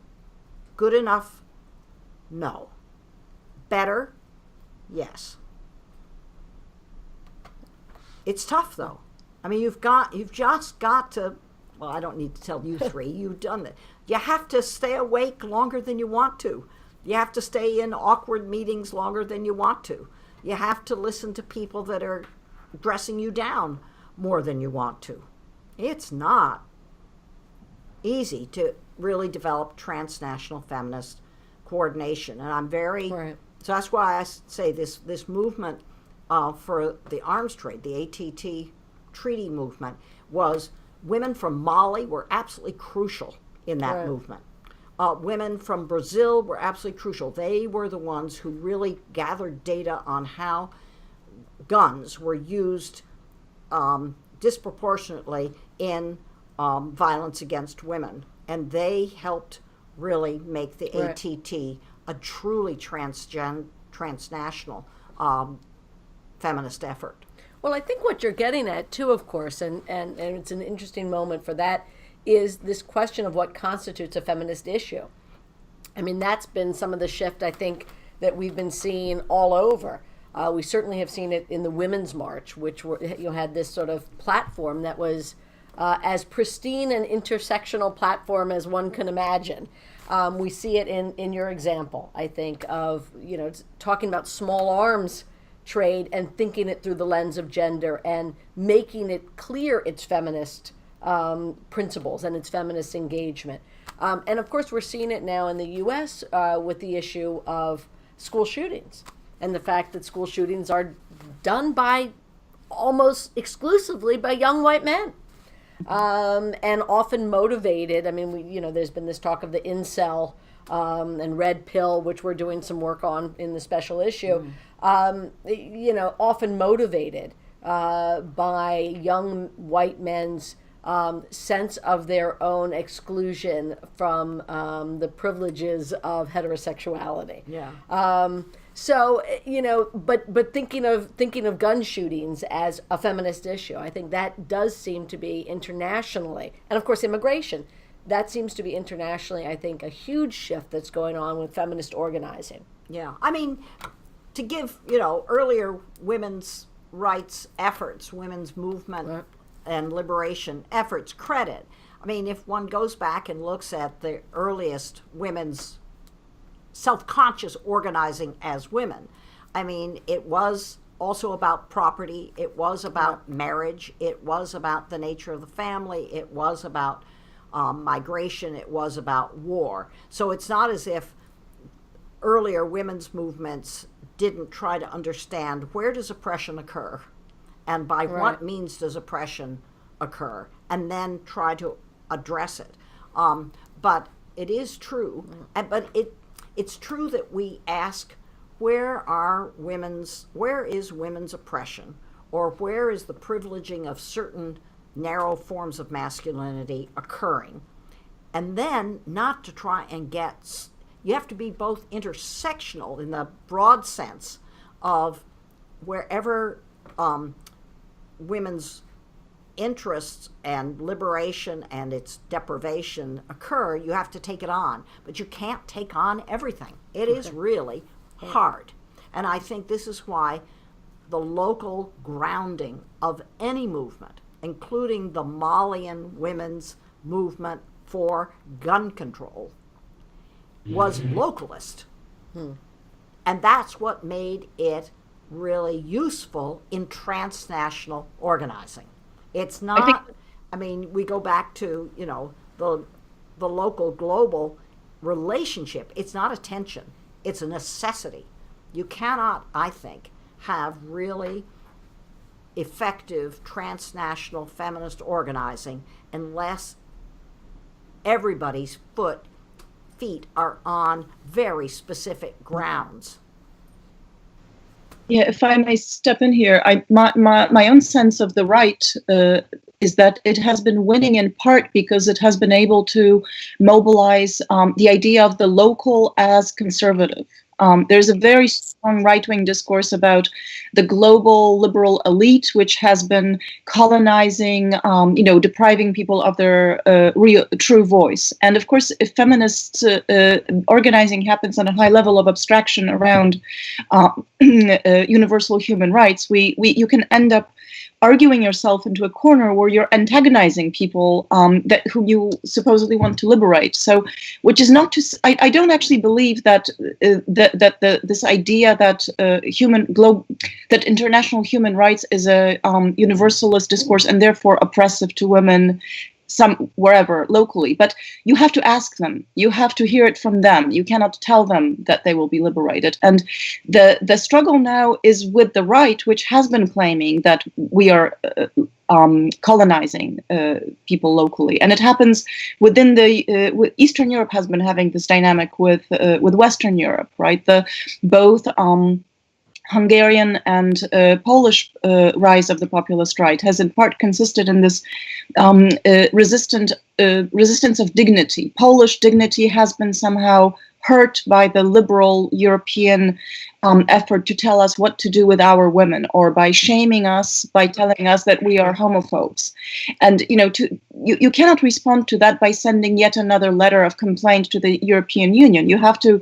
Good enough? No. Better? Yes. It's tough, though. I mean, you've just got to, well, I don't need to tell you three, you've done that. You have to stay awake longer than you want to. You have to stay in awkward meetings longer than you want to. You have to listen to people that are dressing you down more than you want to. It's not easy to really develop transnational feminist coordination. And I'm very, Right. so that's why I say this movement for the arms trade, the ATT treaty movement, was women from Mali were absolutely crucial in that Right. movement. Women from Brazil were absolutely crucial. They were the ones who really gathered data on how guns were used disproportionately in violence against women. And they helped really make the Right. ATT a truly transnational feminist effort. Well, I think what you're getting at too, of course, and it's an interesting moment for that, is this question of what constitutes a feminist issue. I mean, that's been some of the shift, I think, that we've been seeing all over. We certainly have seen it in the Women's March, which had this sort of platform that was as pristine and intersectional platform as one can imagine. We see it in your example, I think, of talking about small arms trade and thinking it through the lens of gender and making it clear its feminist principles and its feminist engagement. And of course, we're seeing it now in the U.S. With the issue of school shootings and the fact that school shootings are done by almost exclusively by young white men. And often motivated. I mean, there's been this talk of the incel and red pill, which we're doing some work on in the special issue. Often motivated by young white men's sense of their own exclusion from the privileges of heterosexuality. Yeah. So but thinking of gun shootings as a feminist issue, I think that does seem to be internationally, and of course immigration, that seems to be internationally, I think, a huge shift that's going on with feminist organizing. Yeah. I mean, to give, earlier women's rights efforts, women's movement Right. and liberation efforts credit. I mean, if one goes back and looks at the earliest women's self-conscious organizing as women, I mean, it was also about property, it was about marriage, it was about the nature of the family, it was about migration, it was about war. So it's not as if earlier women's movements didn't try to understand, where does oppression occur and by Right. what means does oppression occur, and then try to address it. But it is true, it's true that we ask, where is women's oppression, or where is the privileging of certain narrow forms of masculinity occurring? And then not to try and you have to be both intersectional in the broad sense of wherever women's interests and liberation and its deprivation occur, you have to take it on. But you can't take on everything. It is really hard. And I think this is why the local grounding of any movement, including the Malian women's movement for gun control, was localist. And that's what made it really useful in transnational organizing. It's not, we go back to, the local global relationship. It's not a tension, it's a necessity. You cannot, I think, have really effective transnational feminist organizing unless everybody's feet are on very specific grounds. Yeah, if I may step in here, my own sense of the right is that it has been winning in part because it has been able to mobilize the idea of the local as conservative. There's a very strong right-wing discourse about the global liberal elite, which has been colonizing, depriving people of their true voice. And of course, if feminist organizing happens on a high level of abstraction around universal human rights, you can end up arguing yourself into a corner where you're antagonizing people that whom you supposedly want to liberate. So, which is not to I don't actually believe that this idea that that international human rights is a universalist discourse and therefore oppressive to women wherever locally, but you have to ask them, you have to hear it from them. You cannot tell them that they will be liberated. And the struggle now is with the right, which has been claiming that we are colonizing people locally, and it happens within the Eastern Europe has been having this dynamic with Western Europe, right? Both Hungarian and Polish rise of the populist right has in part consisted in this resistance of dignity. Polish dignity has been somehow hurt by the liberal European effort to tell us what to do with our women, or by shaming us, by telling us that we are homophobes. And you cannot respond to that by sending yet another letter of complaint to the European Union. You have to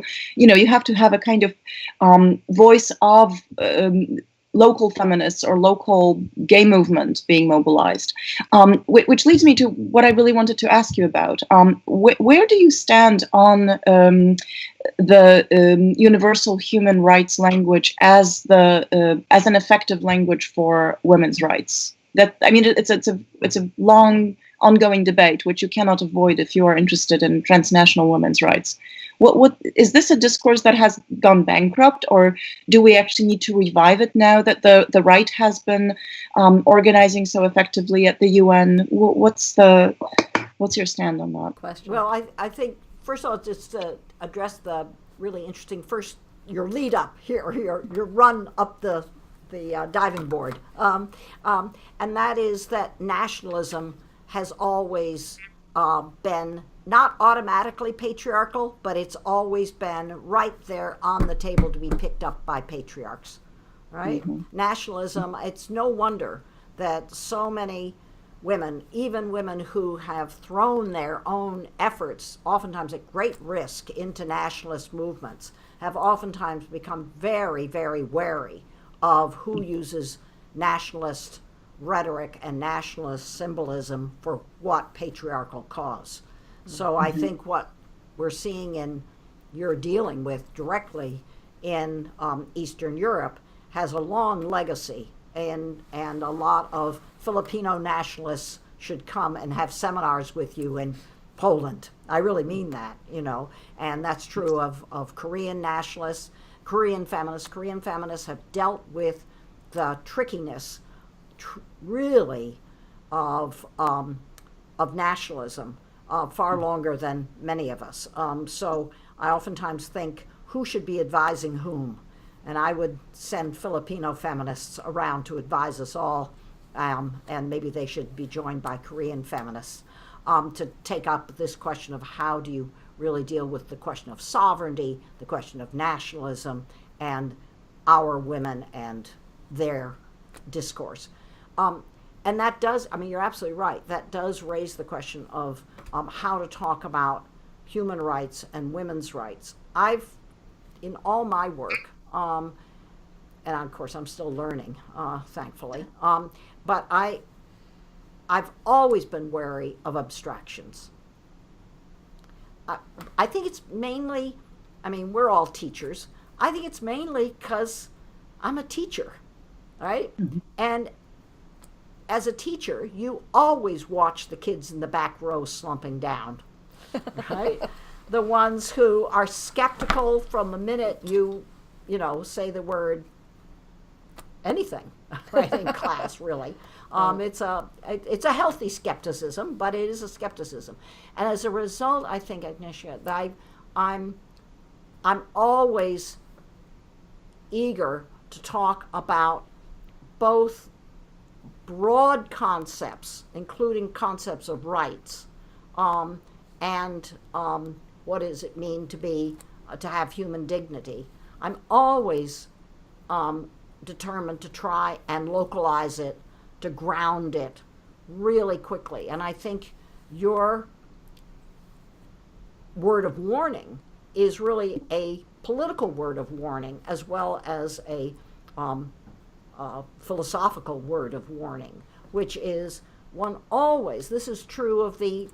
have a kind of voice of local feminists or local gay movement being mobilized, which leads me to what I really wanted to ask you about. Where do you stand on the universal human rights language as an effective language for women's rights? It's a long ongoing debate which you cannot avoid if you are interested in transnational women's rights. What is this a discourse that has gone bankrupt, or do we actually need to revive it now that the right has been organizing so effectively at the UN? What's your stand on that question? Well, I think first of all, just to address the really interesting your lead up here, your run up the diving board, and that is that nationalism has always been not automatically patriarchal, but it's always been right there on the table to be picked up by patriarchs, right? Mm-hmm. Nationalism, it's no wonder that so many women, even women who have thrown their own efforts, oftentimes at great risk, into nationalist movements, have oftentimes become very, very wary of who uses nationalist rhetoric and nationalist symbolism for what patriarchal cause. So I think what we're seeing you're dealing with directly in Eastern Europe has a long legacy, and a lot of Filipino nationalists should come and have seminars with you in Poland. I really mean that, and that's true of Korean nationalists, Korean feminists. Korean feminists have dealt with the trickiness really of nationalism far longer than many of us. So I oftentimes think, who should be advising whom? And I would send Filipino feminists around to advise us all, and maybe they should be joined by Korean feminists to take up this question of how do you really deal with the question of sovereignty, the question of nationalism, and our women and their discourse. And that does, you're absolutely right, that does raise the question of how to talk about human rights and women's rights. In all my work, and of course I'm still learning, thankfully, but I've always been wary of abstractions. I think it's mainly, we're all teachers. I think it's mainly because I'm a teacher, right? Mm-hmm. And as a teacher, you always watch the kids in the back row slumping down, right? The ones who are skeptical from the minute you say the word anything, right, in class, really. It's a healthy skepticism, but it is a skepticism. And as a result, I think, Agnieszka, that I'm always eager to talk about both broad concepts, including concepts of rights, and what does it mean to have human dignity. I'm always determined to try and localize it, to ground it really quickly. And I think your word of warning is really a political word of warning, as well as a philosophical word of warning, which is one always, this is true of the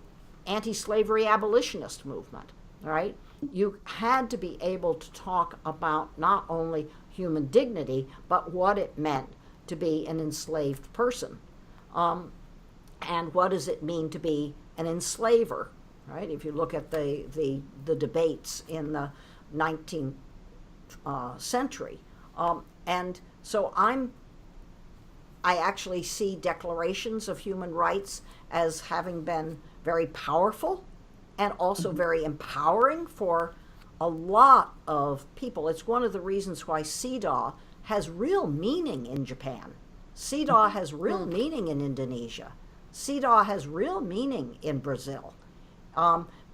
anti-slavery abolitionist movement, right? You had to be able to talk about not only human dignity, but what it meant to be an enslaved person. And what does it mean to be an enslaver, right? If you look at the debates in the 19th century. And so I actually see declarations of human rights as having been very powerful and also very empowering for a lot of people. It's one of the reasons why CEDAW has real meaning in Japan. CEDAW has real meaning in Indonesia. CEDAW has real meaning in Brazil,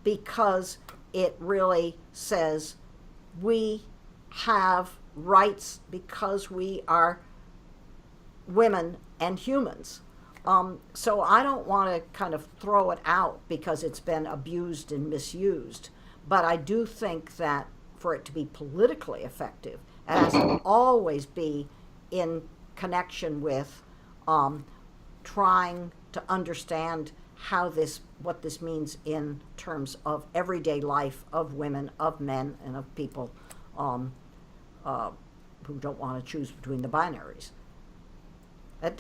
because it really says we have rights because we are women and humans. So I don't want to kind of throw it out because it's been abused and misused, but I do think that for it to be politically effective, it has to always be in connection with trying to understand what this means in terms of everyday life of women, of men, and of people who don't want to choose between the binaries.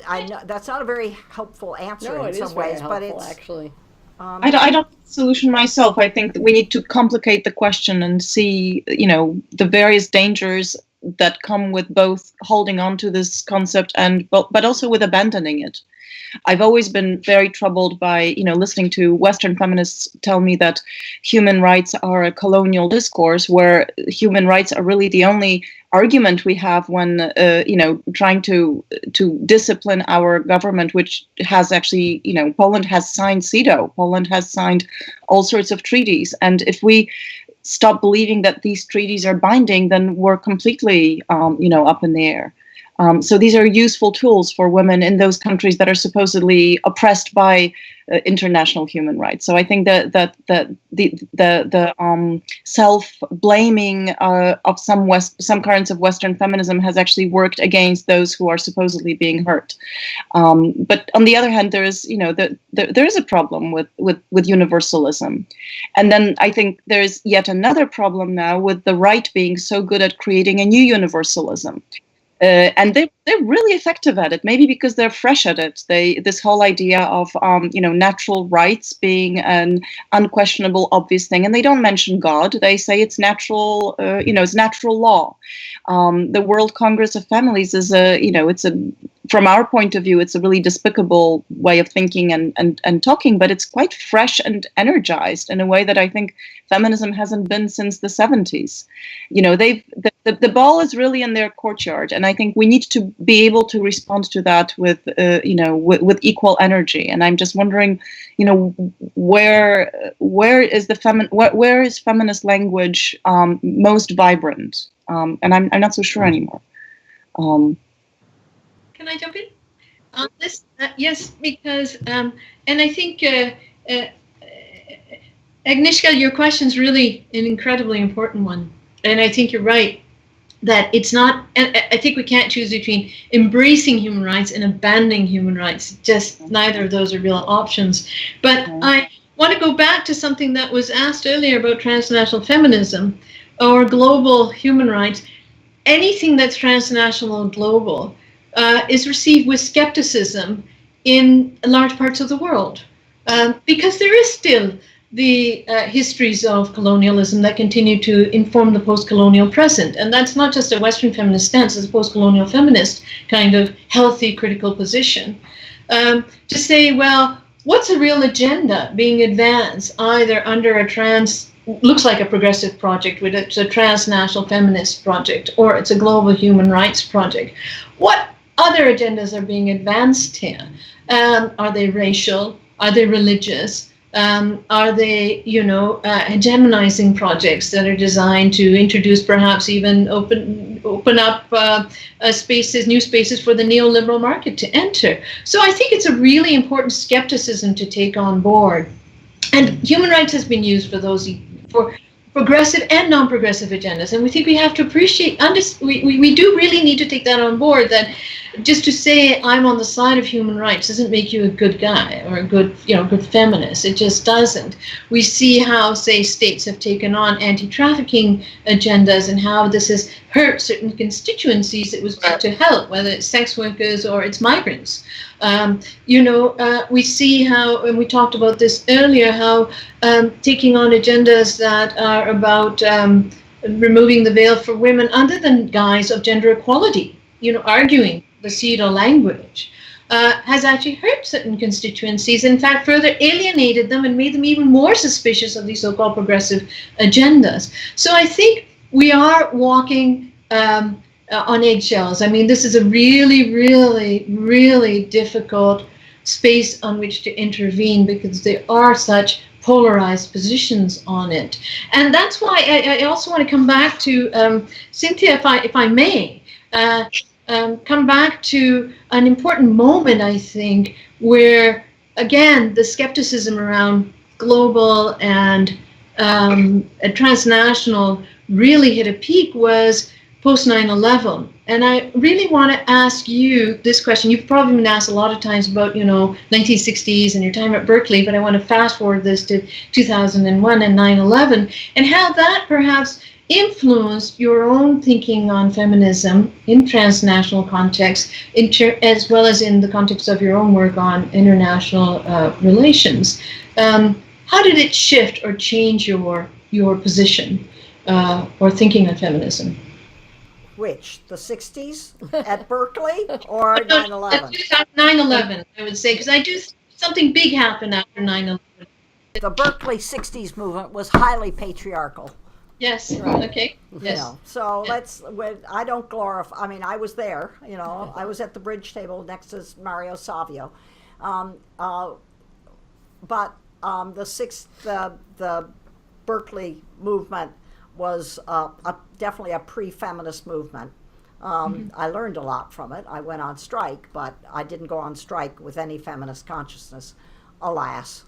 I know that's not a very helpful answer in some ways, but it's actually. I don't think the solution myself. I think that we need to complicate the question and see, the various dangers that come with both holding on to this concept but also with abandoning it. I've always been very troubled by, listening to Western feminists tell me that human rights are a colonial discourse, where human rights are really the only argument we have when, trying to discipline our government, which has actually, Poland has signed CEDAW. Poland has signed all sorts of treaties. And if we stop believing that these treaties are binding, then we're completely, up in the air. So these are useful tools for women in those countries that are supposedly oppressed by international human rights. So I think that the self-blaming of some currents of Western feminism has actually worked against those who are supposedly being hurt. But on the other hand, there is a problem with universalism, and then I think there is yet another problem now with the right being so good at creating a new universalism. And they're really effective at it, maybe because they're fresh at it. This whole idea of natural rights being an unquestionable, obvious thing, and they don't mention God. They say it's natural, it's natural law. The World Congress of Families is from our point of view, it's a really despicable way of thinking and talking, but it's quite fresh and energized in a way that I think feminism hasn't been since the 70s. The ball is really in their courtyard, and I think we need to be able to respond to that with equal energy. And I'm just wondering, where is feminist language most vibrant? And I'm not so sure anymore. Can I jump in on this? Yes, because and I think Agnieszka, your question is really an incredibly important one, and I think you're right that it's not. And I think we can't choose between embracing human rights and abandoning human rights. Just neither of those are real options. But I want to go back to something that was asked earlier about transnational feminism or global human rights. Anything that's transnational and global is received with skepticism in large parts of the world, because there is still the histories of colonialism that continue to inform the post-colonial present. And that's not just a Western feminist stance, it's a post-colonial feminist kind of healthy critical position. To say, well, what's a real agenda being advanced either under looks like a progressive project, with it's a transnational feminist project, or it's a global human rights project. What other agendas are being advanced here? Are they racial? Are they religious? Are they, hegemonizing projects that are designed to introduce, perhaps even open up new spaces for the neoliberal market to enter? So I think it's a really important skepticism to take on board. And human rights has been used for progressive and non-progressive agendas. And we think we have to appreciate, we do really need to take that on board, that just to say I'm on the side of human rights doesn't make you a good guy or a good, good feminist. It just doesn't. We see how, say, states have taken on anti-trafficking agendas and how this has hurt certain constituencies it was meant to help, whether it's sex workers or it's migrants. We see how, and we talked about this earlier, how taking on agendas that are about removing the veil for women under the guise of gender equality, arguing the pseudo language, has actually hurt certain constituencies, in fact, further alienated them and made them even more suspicious of these so-called progressive agendas. So I think we are walking on eggshells. I mean, this is a really, really, really difficult space on which to intervene because there are such polarized positions on it. And that's why I also want to come back to Cynthia, if I may, come back to an important moment, I think, where, again, the skepticism around global and transnational really hit a peak was post 9/11. And I really want to ask you this question. You've probably been asked a lot of times about, 1960s and your time at Berkeley, but I want to fast forward this to 2001 and 9/11 and how that perhaps influenced your own thinking on feminism in transnational context, as well as in the context of your own work on international relations. How did it shift or change your position or thinking on feminism? Which, the 60s at Berkeley or 9/11? 9/11, I would say, because I do something big happened after 9/11. The Berkeley 60s movement was highly patriarchal. Yes, okay. Yes. So I don't glorify, I mean, I was there, I was at the bridge table next to Mario Savio. But the Berkeley movement was definitely a pre-feminist movement. I learned a lot from it. I went on strike, but I didn't go on strike with any feminist consciousness, alas.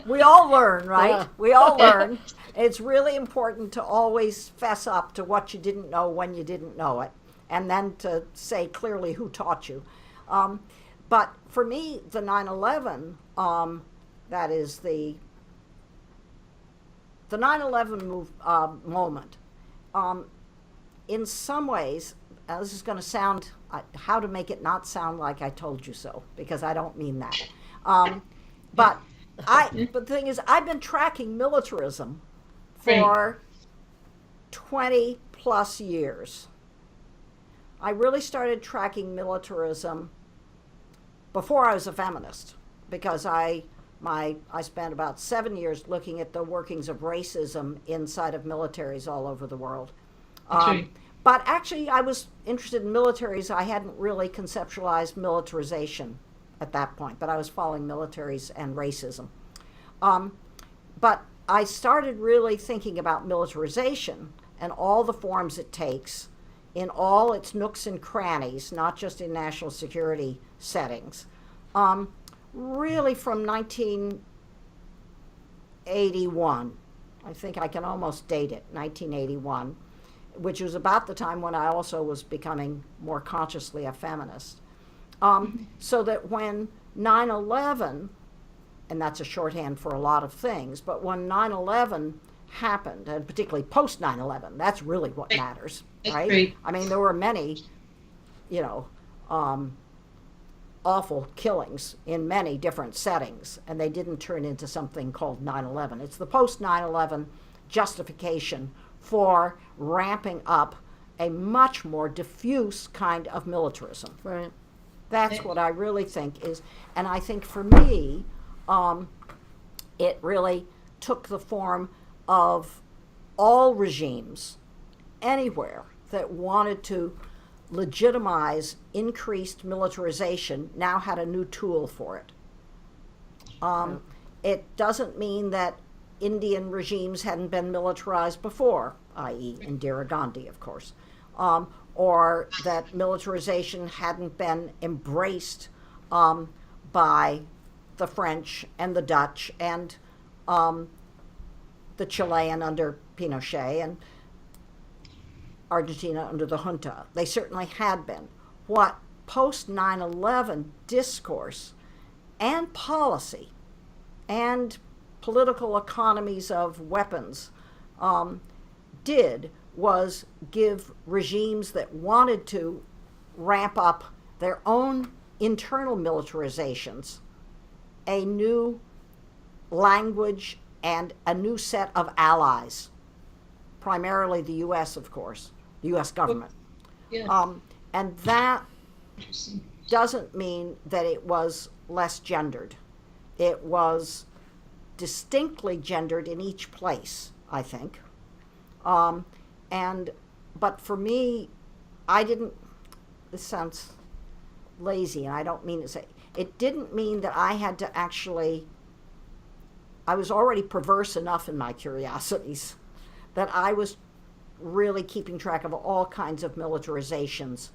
We all learn, right? Yeah. We all learn. It's really important to always fess up to what you didn't know when you didn't know it, and then to say clearly who taught you. But for me, the 9/11, that is the 9/11 moment, in some ways, this is going to sound, how to make it not sound like I told you so, because I don't mean that. But the thing is, I've been tracking militarism for 20 plus years. I really started tracking militarism before I was a feminist, because I spent about 7 years looking at the workings of racism inside of militaries all over the world. But actually, I was interested in militaries. I hadn't really conceptualized militarization at that point, but I was following militaries and racism. But I started really thinking about militarization and all the forms it takes in all its nooks and crannies, not just in national security settings. Really from 1981, I think I can almost date it, 1981, which was about the time when I also was becoming more consciously a feminist. So that when 9/11, and that's a shorthand for a lot of things, but when 9/11 happened, and particularly post 9/11, that's really what matters, right? I mean, there were many, awful killings in many different settings, and they didn't turn into something called 9/11. It's the post 9/11 justification for ramping up a much more diffuse kind of militarism. Right. That's what I really think is, and I think for me, it really took the form of all regimes anywhere that wanted to legitimize increased militarization now had a new tool for it. It doesn't mean that Indian regimes hadn't been militarized before, i.e. Indira Gandhi, of course, or that militarization hadn't been embraced by the French and the Dutch and the Chilean under Pinochet and Argentina under the junta. They certainly had been. What post 9/11 discourse and policy and political economies of weapons did was give regimes that wanted to ramp up their own internal militarizations a new language and a new set of allies, primarily the U.S., of course, the U.S. government. Yeah. And that doesn't mean that it was less gendered. It was distinctly gendered in each place, I think. But for me, this sounds lazy, and I don't mean to say, it didn't mean that I had to actually, I was already perverse enough in my curiosities that I was really keeping track of all kinds of militarizations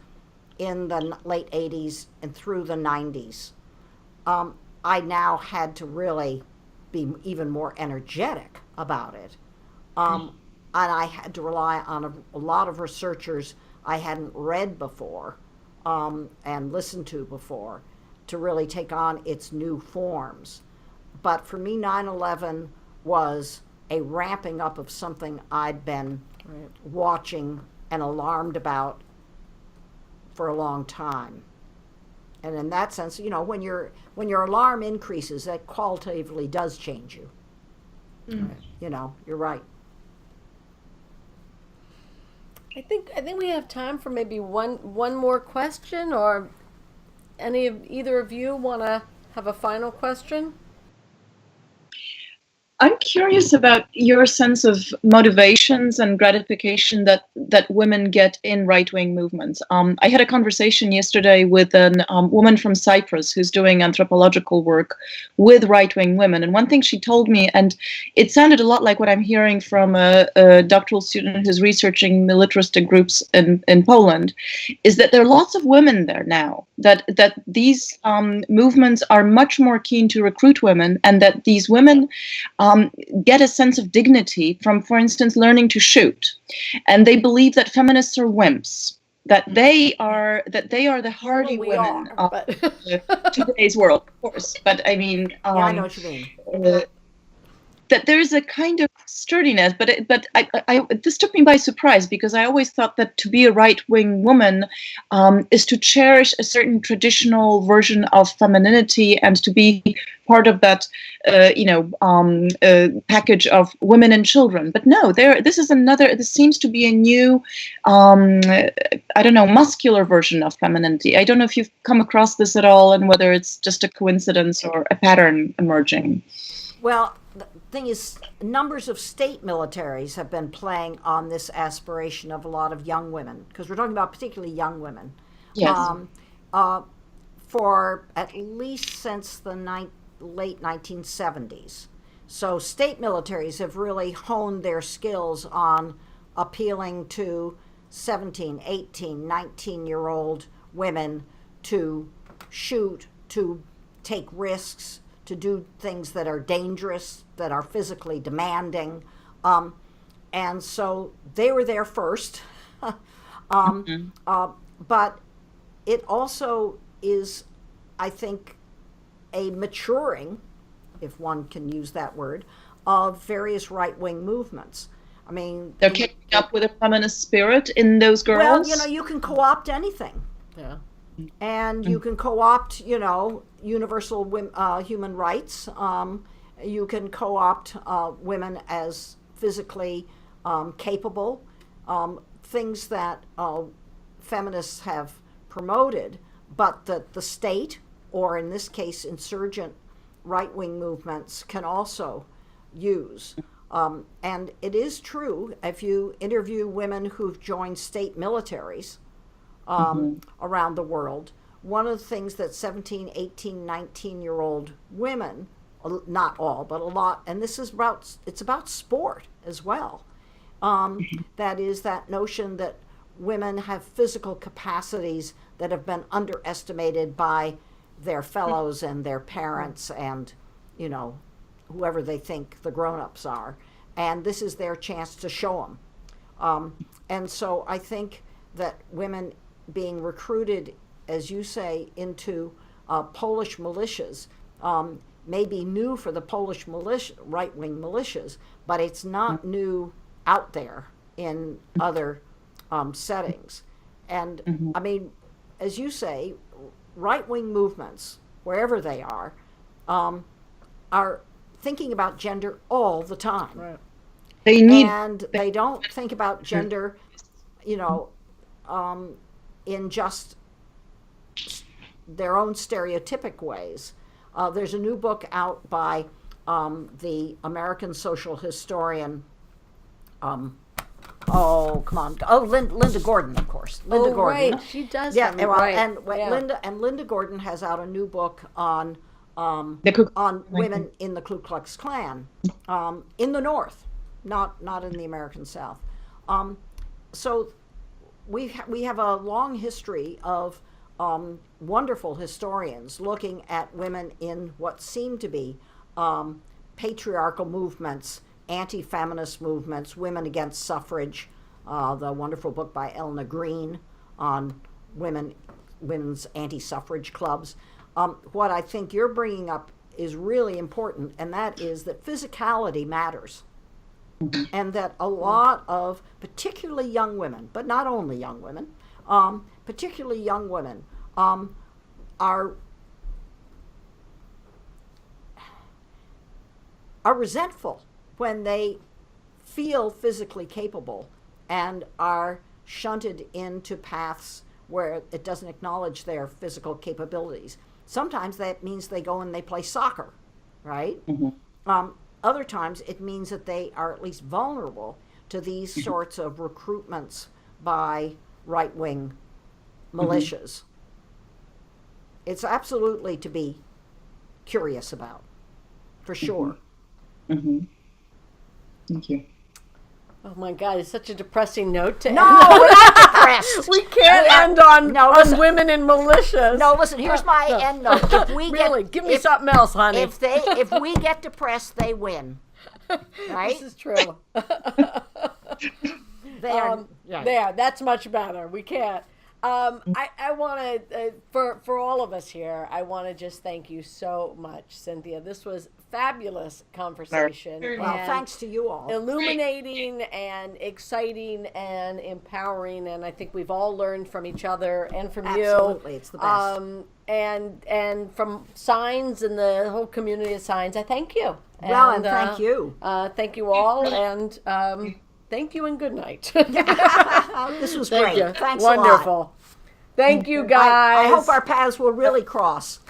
in the late 80s and through the 90s. I now had to really be even more energetic about it. And I had to rely on a lot of researchers I hadn't read before and listened to before to really take on its new forms. But for me, 9/11 was a ramping up of something I'd been watching and alarmed about for a long time. And in that sense, you know, when your alarm increases, that qualitatively does change you. You know, you're right. I think we have time for maybe one more question, or either of you want to have a final question? I'm curious about your sense of motivations and gratification that women get in right-wing movements. I had a conversation yesterday with a woman from Cyprus who's doing anthropological work with right-wing women. And one thing she told me, and it sounded a lot like what I'm hearing from a doctoral student who's researching militaristic groups in Poland, is that there are lots of women there now, that these movements are much more keen to recruit women, and that these women get a sense of dignity from, for instance, learning to shoot, and they believe that feminists are wimps, that they are the hardy women of today's world, of course. But I mean, yeah, I know what you mean. That there's a kind of sturdiness, but this took me by surprise, because I always thought that to be a right-wing woman is to cherish a certain traditional version of femininity and to be part of that, package of women and children. But no, this seems to be a new, muscular version of femininity. I don't know if you've come across this at all, and whether it's just a coincidence or a pattern emerging. Well, the thing is, numbers of state militaries have been playing on this aspiration of a lot of young women, because we're talking about particularly young women. Yes. For at least since the late 1970s. So state militaries have really honed their skills on appealing to 17, 18, 19-year-old women to shoot, to take risks, to do things that are dangerous, that are physically demanding. And so they were there first. But it also is, I think, a maturing, if one can use that word, of various right-wing movements. I mean, they're keeping up with a feminist spirit in those girls. Well, you know, you can co-opt anything. Yeah. And you can co-opt, universal human rights. You can co-opt women as physically capable, things that feminists have promoted, but that the state, or in this case, insurgent right-wing movements, can also use. And it is true, if you interview women who've joined state militaries, around the world, one of the things that 17, 18, 19-year-old women, not all, but a lot, and it's about sport as well. That is that notion that women have physical capacities that have been underestimated by their fellows and their parents and, whoever they think the grown-ups are. and this is their chance to show them. And so I think that women being recruited, as you say, into Polish militias may be new for the Polish right-wing militias, but it's not new out there in other settings. And I mean, as you say, right-wing movements, wherever they are thinking about gender all the time. Right. And they don't think about gender, in just their own stereotypic ways. There's a new book out by the American social historian, Linda Gordon, of course. Linda Gordon. Right, she does. Yeah, right. And Linda Gordon has out a new book on women in the Ku Klux Klan in the North, not in the American South. So we have a long history of wonderful historians looking at women in what seem to be patriarchal movements, anti-feminist movements, women against suffrage, the wonderful book by Elna Green on women's anti-suffrage clubs. What I think you're bringing up is really important, and that is that physicality matters. And that a lot of particularly young women, but not only young women, particularly young women are resentful when they feel physically capable and are shunted into paths where it doesn't acknowledge their physical capabilities. Sometimes that means they go and they play soccer, right? Other times it means that they are at least vulnerable to these sorts of recruitments by right-wing militias. It's absolutely to be curious about, for sure. Thank you. Oh my God, it's such a depressing note to end. No, we're not depressed. We can't end on women in militias. No, listen, here's my end note. If we give me something else, honey. If we get depressed, they win. Right? This is true. There, that's much better. We can't. I want to, for all of us here, I want to just thank you so much, Cynthia. This was fabulous conversation. Well, thanks to you all. Illuminating and exciting and empowering, and I think we've all learned from each other and from you. Absolutely, it's the best. And from Signs and the whole community of Signs, I thank you. And thank you. Thank you all, and thank you and good night. This was great. You. Thanks Wonderful. a lot. Thank you, guys. I hope our paths will really cross.